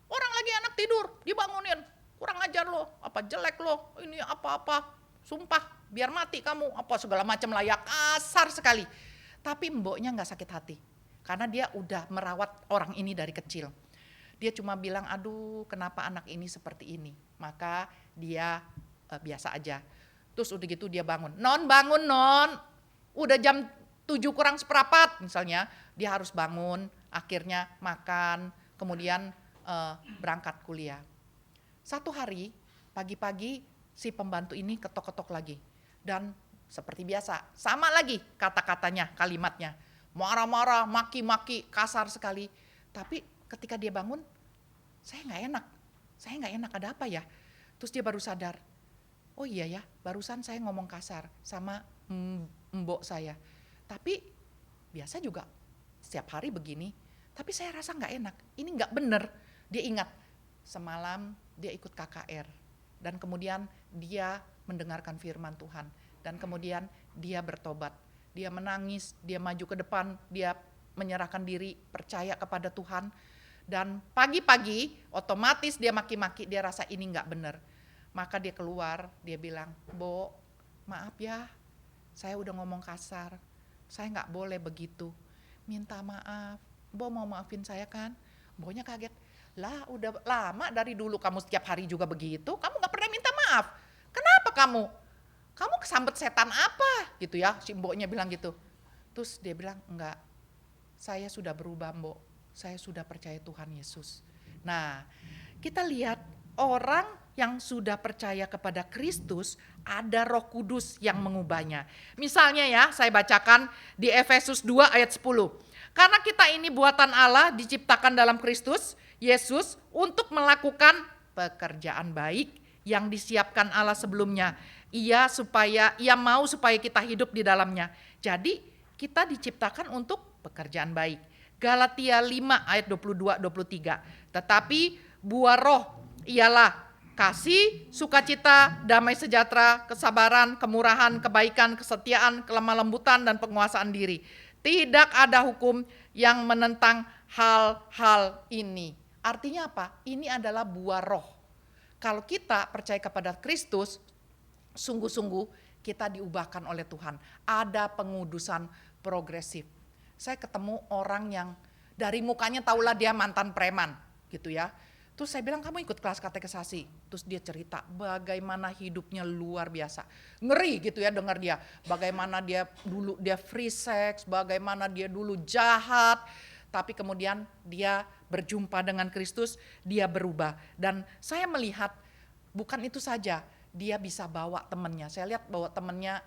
Orang lagi anak tidur, dibangunin. Kurang ajar lo, apa jelek lo, ini apa-apa. Sumpah, biar mati kamu, apa segala macam lah ya, kasar sekali. Tapi mboknya gak sakit hati, karena dia udah merawat orang ini dari kecil. Dia cuma bilang, aduh kenapa anak ini seperti ini. Maka dia biasa aja. Terus udah gitu dia bangun. Non bangun non, udah jam 7:45 misalnya. Dia harus bangun, akhirnya makan, kemudian berangkat kuliah. Satu hari pagi-pagi si pembantu ini ketok-ketok lagi. Dan seperti biasa, sama lagi kata-katanya, kalimatnya. Marah-marah, maki-maki, kasar sekali. Tapi ketika dia bangun, saya gak enak, ada apa ya? Terus dia baru sadar, oh iya ya, barusan saya ngomong kasar sama mbok saya. Tapi biasa juga setiap hari begini, tapi saya rasa gak enak, ini gak bener. Dia ingat, semalam dia ikut KKR, dan kemudian dia mendengarkan firman Tuhan, dan kemudian dia bertobat, dia menangis, dia maju ke depan, dia menyerahkan diri, percaya kepada Tuhan. Dan pagi-pagi otomatis dia maki-maki, dia rasa ini gak benar. Maka dia keluar, dia bilang, Bo, maaf ya, saya udah ngomong kasar, saya gak boleh begitu, minta maaf. Bo mau maafin saya kan? Bonya kaget, lah udah lama dari dulu kamu setiap hari juga begitu, kamu gak pernah minta maaf. Kenapa kamu? Kamu kesambet setan apa? Gitu ya, si mboknya bilang gitu. Terus dia bilang, enggak, saya sudah berubah mbok, saya sudah percaya Tuhan Yesus. Nah, kita lihat orang yang sudah percaya kepada Kristus, ada Roh Kudus yang mengubahnya. Misalnya ya, saya bacakan di Efesus 2 ayat 10. Karena kita ini buatan Allah, diciptakan dalam Kristus Yesus untuk melakukan pekerjaan baik yang disiapkan Allah sebelumnya. Ia mau supaya kita hidup di dalamnya. Jadi kita diciptakan untuk pekerjaan baik. Galatia 5 ayat 22-23. Tetapi buah roh ialah kasih, sukacita, damai sejahtera, kesabaran, kemurahan, kebaikan, kesetiaan, kelemah lembutan, dan penguasaan diri. Tidak ada hukum yang menentang hal-hal ini. Artinya apa? Ini adalah buah roh. Kalau kita percaya kepada Kristus, sungguh-sungguh kita diubahkan oleh Tuhan. Ada pengudusan progresif. Saya ketemu orang yang dari mukanya tahulah dia mantan preman gitu ya. Terus saya bilang, kamu ikut kelas katekisasi. Terus dia cerita bagaimana hidupnya luar biasa. Ngeri gitu ya dengar dia. Bagaimana dia dulu dia free sex, bagaimana dia dulu jahat. Tapi kemudian dia berjumpa dengan Kristus, dia berubah. Dan saya melihat bukan itu saja, dia bisa bawa temennya. Saya lihat bawa temennya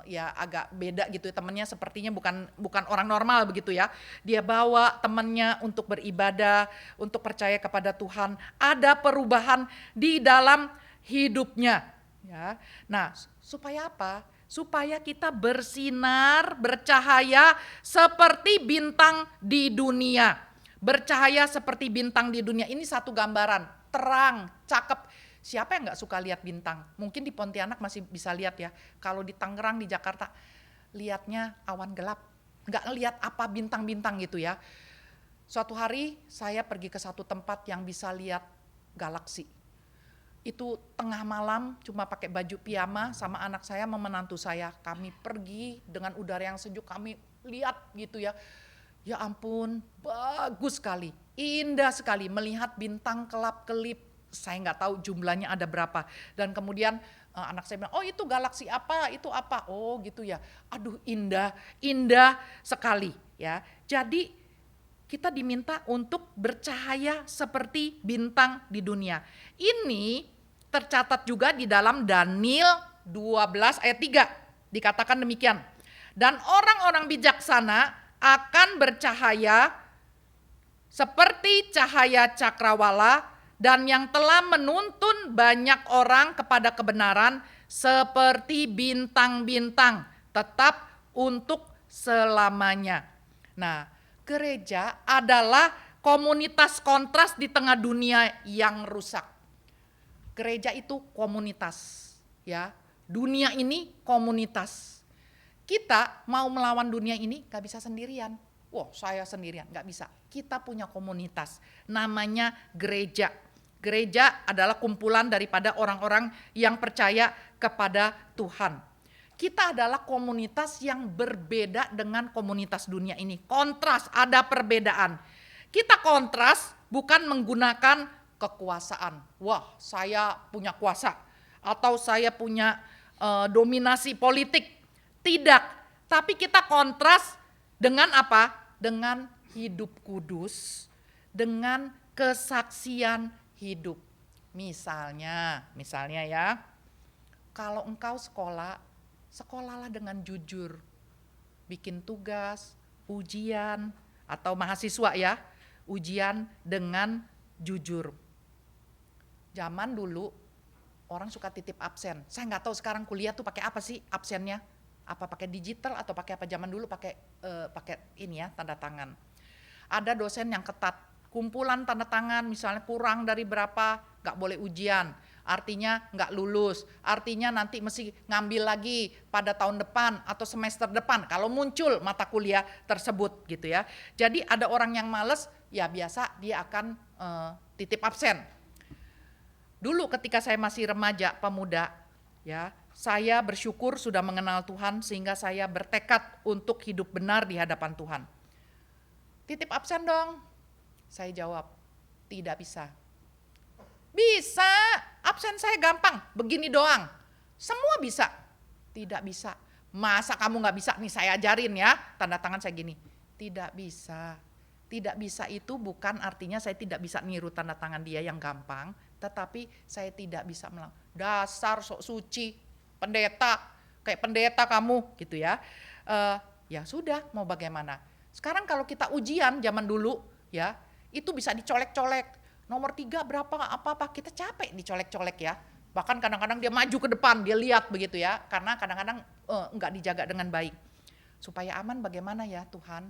ya agak beda gitu. Temennya sepertinya bukan orang normal begitu ya. Dia bawa temennya untuk beribadah, untuk percaya kepada Tuhan. Ada perubahan di dalam hidupnya. Ya. Nah, supaya apa? Supaya kita bersinar, bercahaya seperti bintang di dunia. Bercahaya seperti bintang di dunia. Ini satu gambaran, terang, cakep. Siapa yang gak suka lihat bintang? Mungkin di Pontianak masih bisa lihat ya. Kalau di Tangerang, di Jakarta, lihatnya awan gelap. Gak ngelihat apa bintang-bintang gitu ya. Suatu hari saya pergi ke satu tempat yang bisa lihat galaksi. Itu tengah malam, cuma pakai baju piyama sama anak saya, sama menantu saya. Kami pergi dengan udara yang sejuk, kami lihat gitu ya. Ya ampun, bagus sekali, indah sekali melihat bintang kelap-kelip. Saya nggak tahu jumlahnya ada berapa. Dan kemudian anak saya bilang, oh itu galaksi apa, itu apa. Oh gitu ya, aduh indah, indah sekali ya. Jadi kita diminta untuk bercahaya seperti bintang di dunia. Ini tercatat juga di dalam Daniel 12 ayat 3. Dikatakan demikian. Dan orang-orang bijaksana akan bercahaya seperti cahaya cakrawala, dan yang telah menuntun banyak orang kepada kebenaran seperti bintang-bintang, tetap untuk selamanya. Nah, gereja adalah komunitas kontras di tengah dunia yang rusak. Gereja itu komunitas, ya. Dunia ini komunitas. Kita mau melawan dunia ini gak bisa sendirian. Wah, saya sendirian, gak bisa. Kita punya komunitas, namanya gereja. Gereja adalah kumpulan daripada orang-orang yang percaya kepada Tuhan. Kita adalah komunitas yang berbeda dengan komunitas dunia ini. Kontras, ada perbedaan. Kita kontras bukan menggunakan kekuasaan. Wah, saya punya kuasa. Atau saya punya dominasi politik. Tidak, tapi kita kontras dengan apa? Dengan hidup kudus, dengan kesaksian hidup. Misalnya ya, kalau engkau sekolahlah dengan jujur. Bikin tugas, ujian, atau mahasiswa ya, ujian dengan jujur. Zaman dulu orang suka titip absen. Saya nggak tahu sekarang kuliah tuh pakai apa sih absennya? Apa pakai digital atau pakai apa? Zaman dulu pakai ini ya, tanda tangan. Ada dosen yang ketat. Kumpulan tanda tangan misalnya kurang dari berapa, gak boleh ujian, artinya gak lulus, artinya nanti mesti ngambil lagi pada tahun depan atau semester depan kalau muncul mata kuliah tersebut gitu ya. Jadi ada orang yang males, ya biasa dia akan titip absen. Dulu ketika saya masih remaja, pemuda, ya, saya bersyukur sudah mengenal Tuhan sehingga saya bertekad untuk hidup benar di hadapan Tuhan. Titip absen dong. Saya jawab, tidak bisa. Bisa, absen saya gampang, begini doang. Semua bisa. Tidak bisa. Masa kamu gak bisa? Nih saya ajarin ya, tanda tangan saya gini. Tidak bisa. Tidak bisa itu bukan artinya saya tidak bisa niru tanda tangan dia yang gampang, tetapi saya tidak bisa melakukan. Dasar sok suci, pendeta, kayak pendeta kamu gitu ya. Ya sudah, mau bagaimana. Sekarang kalau kita ujian zaman dulu ya, itu bisa dicolek-colek. Nomor 3 berapa apa-apa, kita capek dicolek-colek ya. Bahkan kadang-kadang dia maju ke depan, dia lihat begitu ya. Karena kadang-kadang enggak dijaga dengan baik. Supaya aman bagaimana ya Tuhan?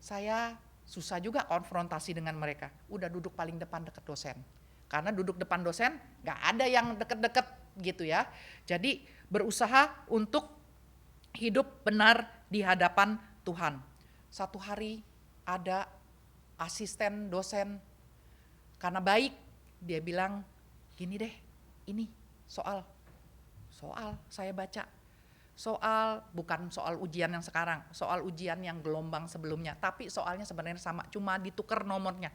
Saya susah juga konfrontasi dengan mereka. Udah duduk paling depan dekat dosen. Karena duduk depan dosen enggak ada yang deket-deket gitu ya. Jadi berusaha untuk hidup benar di hadapan Tuhan. Satu hari ada asisten dosen karena baik, dia bilang gini deh, ini soal saya baca. Soal bukan soal ujian yang sekarang, soal ujian yang gelombang sebelumnya, tapi soalnya sebenarnya sama, cuma ditukar nomornya.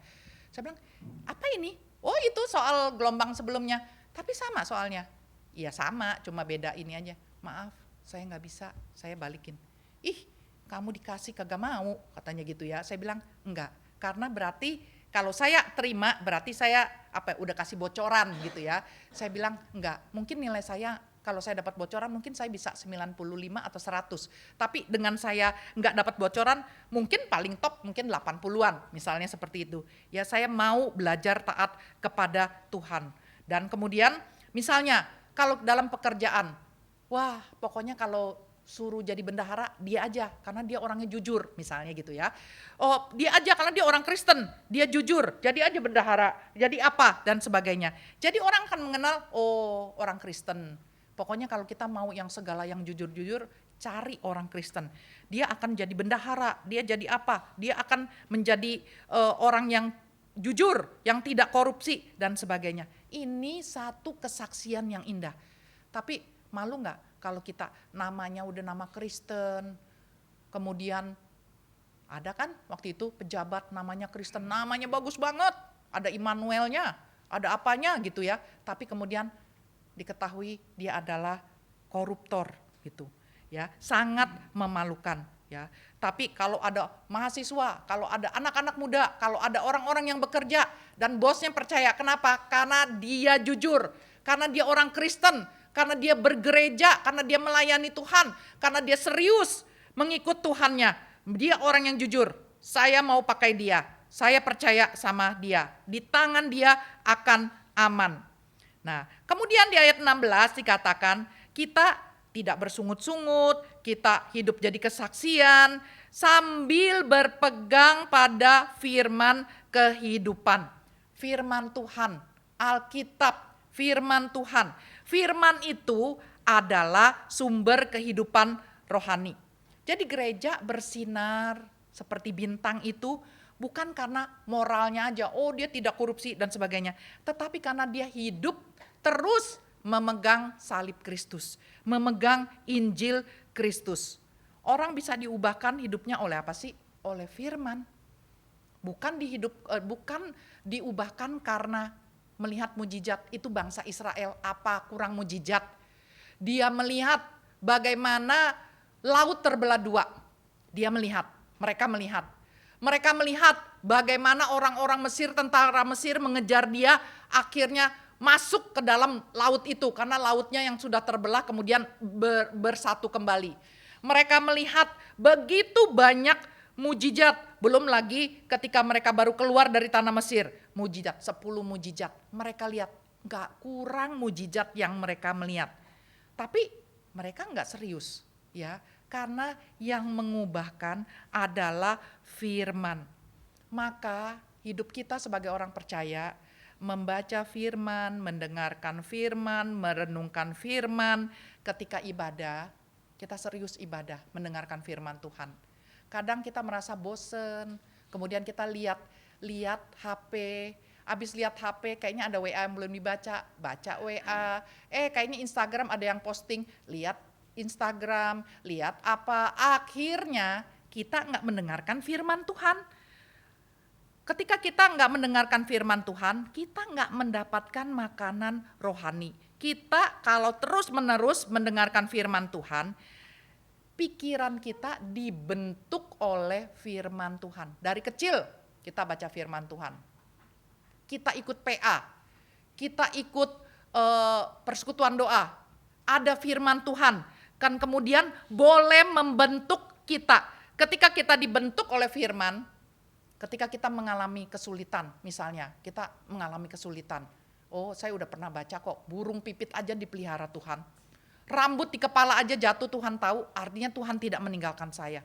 Saya bilang, apa ini? Oh itu soal gelombang sebelumnya, tapi sama soalnya. Iya sama, cuma beda ini aja. Maaf, saya nggak bisa, saya balikin. Ih, kamu dikasih kagak mau, katanya gitu ya. Saya bilang, enggak, karena berarti kalau saya terima berarti saya udah kasih bocoran gitu ya. Saya bilang, enggak, mungkin nilai saya kalau saya dapat bocoran mungkin saya bisa 95 atau 100. Tapi dengan saya nggak dapat bocoran mungkin paling top mungkin 80-an misalnya seperti itu. Ya saya mau belajar taat kepada Tuhan. Dan kemudian misalnya kalau dalam pekerjaan, wah pokoknya kalau suruh jadi bendahara dia aja karena dia orangnya jujur misalnya gitu ya. Oh dia aja karena dia orang Kristen, dia jujur, jadi aja bendahara, jadi apa dan sebagainya. Jadi orang akan mengenal oh orang Kristen. Pokoknya kalau kita mau yang segala yang jujur-jujur, cari orang Kristen. Dia akan jadi bendahara, dia jadi apa? Dia akan menjadi orang yang jujur, yang tidak korupsi dan sebagainya. Ini satu kesaksian yang indah. Tapi malu nggak kalau kita namanya udah nama Kristen, kemudian ada kan waktu itu pejabat namanya Kristen, namanya bagus banget, ada Immanuelnya, ada apanya gitu ya. Tapi kemudian diketahui dia adalah koruptor gitu ya, sangat memalukan ya. Tapi kalau ada mahasiswa, kalau ada anak-anak muda, kalau ada orang-orang yang bekerja dan bosnya percaya, kenapa? Karena dia jujur, karena dia orang Kristen, karena dia bergereja, karena dia melayani Tuhan, karena dia serius mengikut Tuhannya, dia orang yang jujur. Saya mau pakai dia, saya percaya sama dia, di tangan dia akan aman. Nah, kemudian di ayat 16 dikatakan kita tidak bersungut-sungut, kita hidup jadi kesaksian sambil berpegang pada firman kehidupan. Firman Tuhan, Alkitab, firman Tuhan. Firman itu adalah sumber kehidupan rohani. Jadi gereja bersinar seperti bintang itu bukan karena moralnya aja, oh dia tidak korupsi dan sebagainya. Tetapi karena dia hidup terus memegang salib Kristus, memegang Injil Kristus. Orang bisa diubahkan hidupnya oleh apa sih? Oleh firman. Bukan diubahkan karena melihat mujizat. Itu bangsa Israel apa kurang mujizat. Dia melihat bagaimana laut terbelah dua. Dia melihat, mereka melihat. Mereka melihat bagaimana orang-orang Mesir, tentara Mesir mengejar dia, akhirnya masuk ke dalam laut itu karena lautnya yang sudah terbelah kemudian bersatu kembali. Mereka melihat begitu banyak mujizat, belum lagi ketika mereka baru keluar dari tanah Mesir, mujizat, 10 mujizat. Mereka lihat gak kurang mujizat yang mereka melihat. Tapi mereka gak serius ya, karena yang mengubahkan adalah firman. Maka hidup kita sebagai orang percaya membaca firman, mendengarkan firman, merenungkan firman. Ketika ibadah, kita serius ibadah, mendengarkan firman Tuhan. Kadang kita merasa bosen, kemudian kita lihat HP, habis lihat HP kayaknya ada WA yang belum dibaca, baca WA. Kayaknya Instagram ada yang posting, lihat Instagram, lihat apa. Akhirnya kita nggak mendengarkan firman Tuhan. Ketika kita nggak mendengarkan firman Tuhan, kita nggak mendapatkan makanan rohani. Kita kalau terus-menerus mendengarkan firman Tuhan, pikiran kita dibentuk oleh firman Tuhan. Dari kecil kita baca firman Tuhan. Kita ikut PA, kita ikut persekutuan doa. Ada firman Tuhan, kan kemudian boleh membentuk kita. Ketika kita dibentuk oleh firman, ketika kita mengalami kesulitan, misalnya kita mengalami kesulitan. Oh saya udah pernah baca kok, burung pipit aja dipelihara Tuhan. Rambut di kepala aja jatuh Tuhan tahu, artinya Tuhan tidak meninggalkan saya.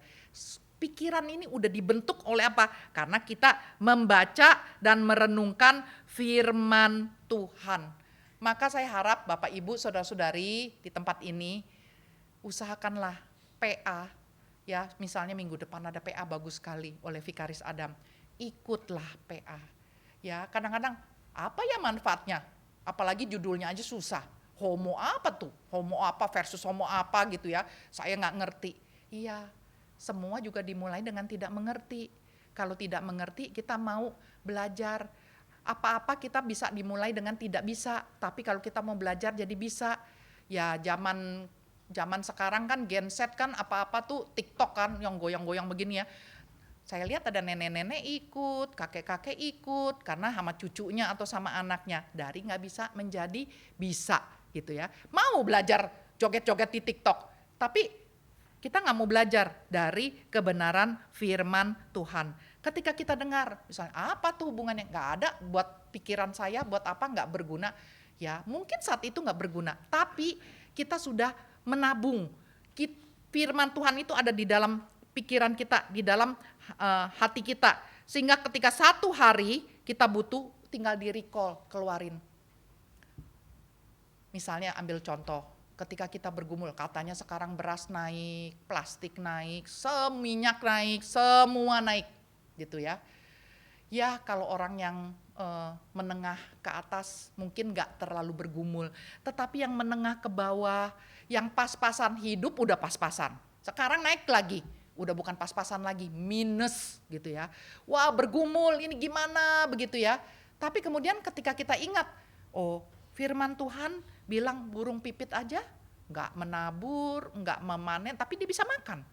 Pikiran ini udah dibentuk oleh apa? Karena kita membaca dan merenungkan firman Tuhan. Maka saya harap Bapak Ibu Saudara-saudari di tempat ini, usahakanlah PA. Ya, misalnya minggu depan ada PA bagus sekali oleh Vikaris Adam. Ikutlah PA. Ya, kadang-kadang apa ya manfaatnya? Apalagi judulnya aja susah. Homo apa tuh? Homo apa versus homo apa gitu ya. Saya nggak ngerti. Iya, semua juga dimulai dengan tidak mengerti. Kalau tidak mengerti, kita mau belajar. Apa-apa kita bisa dimulai dengan tidak bisa. Tapi kalau kita mau belajar jadi bisa. Ya zaman sekarang kan Gen Z kan apa-apa tuh TikTok kan yang goyang-goyang begini ya. Saya lihat ada nenek-nenek ikut, kakek-kakek ikut, karena sama cucunya atau sama anaknya. Dari nggak bisa menjadi bisa gitu ya. Mau belajar joget-joget di TikTok, tapi kita nggak mau belajar dari kebenaran firman Tuhan. Ketika kita dengar, misalnya apa tuh hubungannya? Nggak ada, buat pikiran saya, buat apa nggak berguna. Ya mungkin saat itu nggak berguna, tapi kita sudah menabung. Firman Tuhan itu ada di dalam pikiran kita, di dalam hati kita. Sehingga ketika satu hari kita butuh, tinggal di recall, keluarin. Misalnya ambil contoh, ketika kita bergumul, katanya sekarang beras naik, plastik naik, minyak naik, semua naik gitu ya. Ya kalau orang yang menengah ke atas mungkin gak terlalu bergumul. Tetapi yang menengah ke bawah, yang pas-pasan hidup udah pas-pasan. Sekarang naik lagi. Udah bukan pas-pasan lagi, minus gitu ya. Wah bergumul ini gimana begitu ya. Tapi kemudian ketika kita ingat, oh firman Tuhan bilang burung pipit aja gak menabur, gak memanen, tapi dia bisa makan.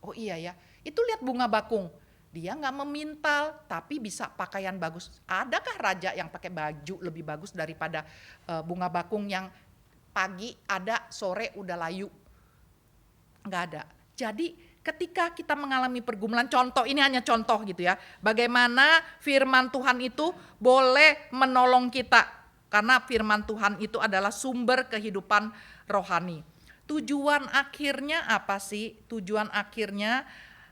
Oh iya ya, itu lihat bunga bakung. Dia gak memintal, tapi bisa pakaian bagus. Adakah raja yang pakai baju lebih bagus daripada bunga bakung yang pagi ada, sore udah layu? Gak ada. Jadi ketika kita mengalami pergumulan, contoh ini hanya contoh gitu ya, bagaimana firman Tuhan itu boleh menolong kita, karena firman Tuhan itu adalah sumber kehidupan rohani. Tujuan akhirnya apa sih? Tujuan akhirnya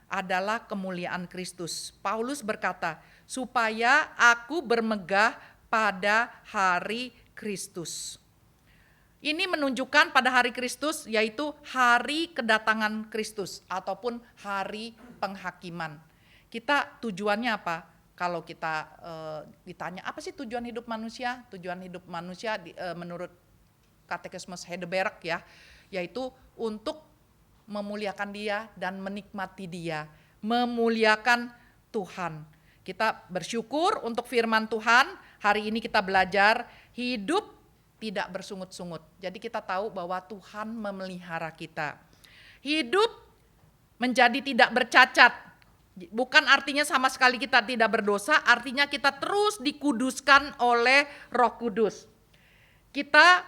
adalah kemuliaan Kristus. Paulus berkata, supaya aku bermegah pada hari Kristus. Ini menunjukkan pada hari Kristus, yaitu hari kedatangan Kristus ataupun hari penghakiman. Kita tujuannya apa? Kalau kita ditanya apa sih tujuan hidup manusia? Tujuan hidup manusia menurut Katekismus Heidelberg ya, yaitu untuk memuliakan Dia dan menikmati Dia, memuliakan Tuhan. Kita bersyukur untuk firman Tuhan. Hari ini kita belajar hidup tidak bersungut-sungut. Jadi kita tahu bahwa Tuhan memelihara kita. Hidup menjadi tidak bercacat. Bukan artinya sama sekali kita tidak berdosa, artinya kita terus dikuduskan oleh Roh Kudus. Kita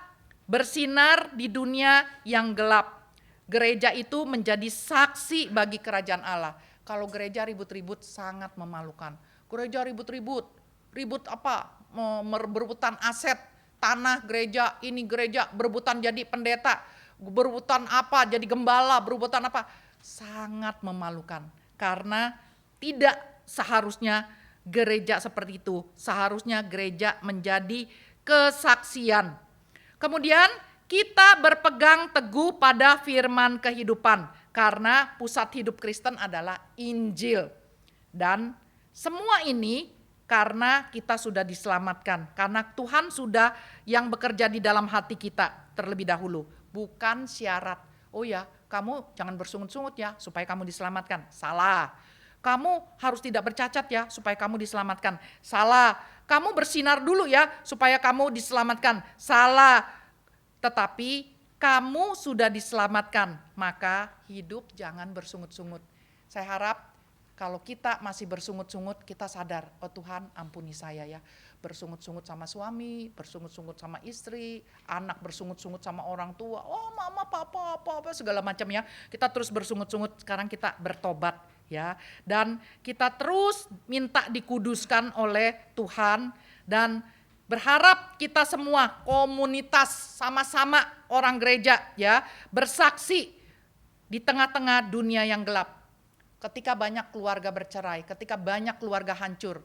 bersinar di dunia yang gelap. Gereja itu menjadi saksi bagi kerajaan Allah. Kalau gereja ribut-ribut sangat memalukan. Gereja ribut-ribut, ribut apa? Berebutan aset, tanah gereja, ini gereja, berebutan jadi pendeta, berebutan apa, jadi gembala, berebutan apa. Sangat memalukan, karena tidak seharusnya gereja seperti itu. Seharusnya gereja menjadi kesaksian. Kemudian kita berpegang teguh pada firman kehidupan, karena pusat hidup Kristen adalah Injil. Dan semua ini karena kita sudah diselamatkan, karena Tuhan sudah yang bekerja di dalam hati kita terlebih dahulu, bukan syarat. Oh ya, kamu jangan bersungut-sungut ya supaya kamu diselamatkan. Salah. Kamu harus tidak bercacat ya supaya kamu diselamatkan. Salah. Kamu bersinar dulu ya supaya kamu diselamatkan. Salah. Tetapi kamu sudah diselamatkan, maka hidup jangan bersungut-sungut. Saya harap kalau kita masih bersungut-sungut, kita sadar, oh Tuhan ampuni saya ya. Bersungut-sungut sama suami, bersungut-sungut sama istri, anak bersungut-sungut sama orang tua, oh mama, papa, apa segala macam ya. Kita terus bersungut-sungut, sekarang kita bertobat ya. Dan kita terus minta dikuduskan oleh Tuhan, dan berharap kita semua komunitas sama-sama orang gereja ya, bersaksi di tengah-tengah dunia yang gelap. Ketika banyak keluarga bercerai, ketika banyak keluarga hancur,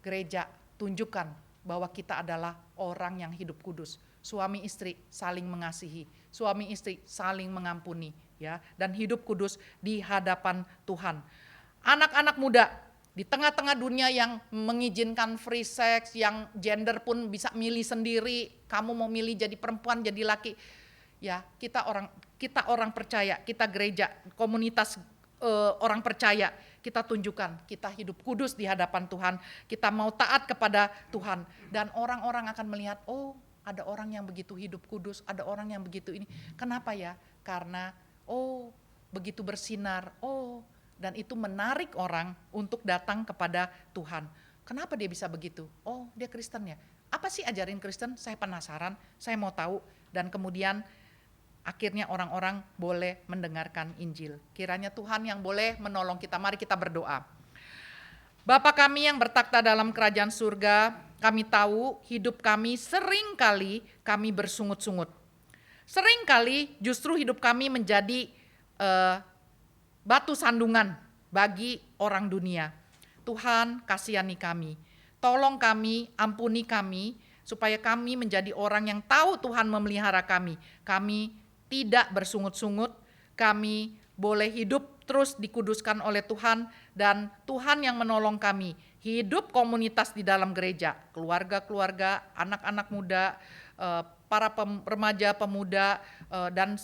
gereja tunjukkan bahwa kita adalah orang yang hidup kudus. Suami istri saling mengasihi, suami istri saling mengampuni ya, dan hidup kudus di hadapan Tuhan. Anak-anak muda Di tengah-tengah dunia yang mengizinkan free sex, yang gender pun bisa milih sendiri, kamu mau milih jadi perempuan, jadi laki. Ya, kita orang percaya, kita gereja, komunitas orang percaya, kita tunjukkan kita hidup kudus di hadapan Tuhan, kita mau taat kepada Tuhan, dan orang-orang akan melihat, oh, ada orang yang begitu hidup kudus, ada orang yang begitu ini. Kenapa ya? Karena begitu bersinar, dan itu menarik orang untuk datang kepada Tuhan. Kenapa dia bisa begitu? Oh, dia Kristen ya. Apa sih ajarin Kristen? Saya penasaran, saya mau tahu. Dan kemudian akhirnya orang-orang boleh mendengarkan Injil. Kiranya Tuhan yang boleh menolong kita. Mari kita berdoa. Bapa kami yang bertakhta dalam kerajaan surga, kami tahu hidup kami seringkali kami bersungut-sungut. Seringkali justru hidup kami menjadi batu sandungan bagi orang dunia. Tuhan, kasihani kami. Tolong kami, ampuni kami, supaya kami menjadi orang yang tahu Tuhan memelihara kami. Kami tidak bersungut-sungut, kami boleh hidup terus dikuduskan oleh Tuhan, dan Tuhan yang menolong kami. Hidup komunitas di dalam gereja, keluarga-keluarga, anak-anak muda, para remaja pemuda, dan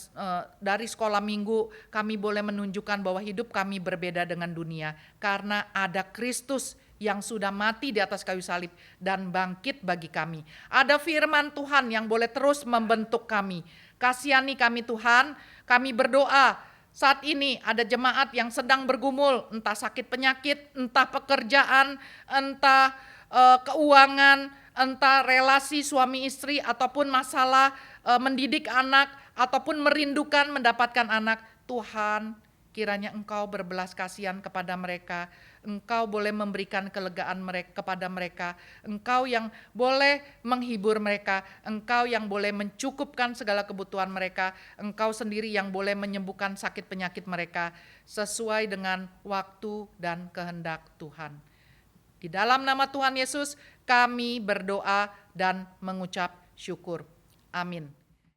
dari sekolah minggu kami boleh menunjukkan bahwa hidup kami berbeda dengan dunia karena ada Kristus yang sudah mati di atas kayu salib dan bangkit bagi kami. Ada firman Tuhan yang boleh terus membentuk kami. Kasihani kami Tuhan, kami berdoa saat ini ada jemaat yang sedang bergumul, entah sakit penyakit, entah pekerjaan, entah keuangan, entah relasi suami istri, ataupun masalah mendidik anak, ataupun merindukan mendapatkan anak. Tuhan, kiranya Engkau berbelas kasihan kepada mereka. Engkau boleh memberikan kelegaan mereka kepada mereka. Engkau yang boleh menghibur mereka. Engkau yang boleh mencukupkan segala kebutuhan mereka. Engkau sendiri yang boleh menyembuhkan sakit penyakit mereka sesuai dengan waktu dan kehendak Tuhan. Di dalam nama Tuhan Yesus kami berdoa dan mengucap syukur. Amin.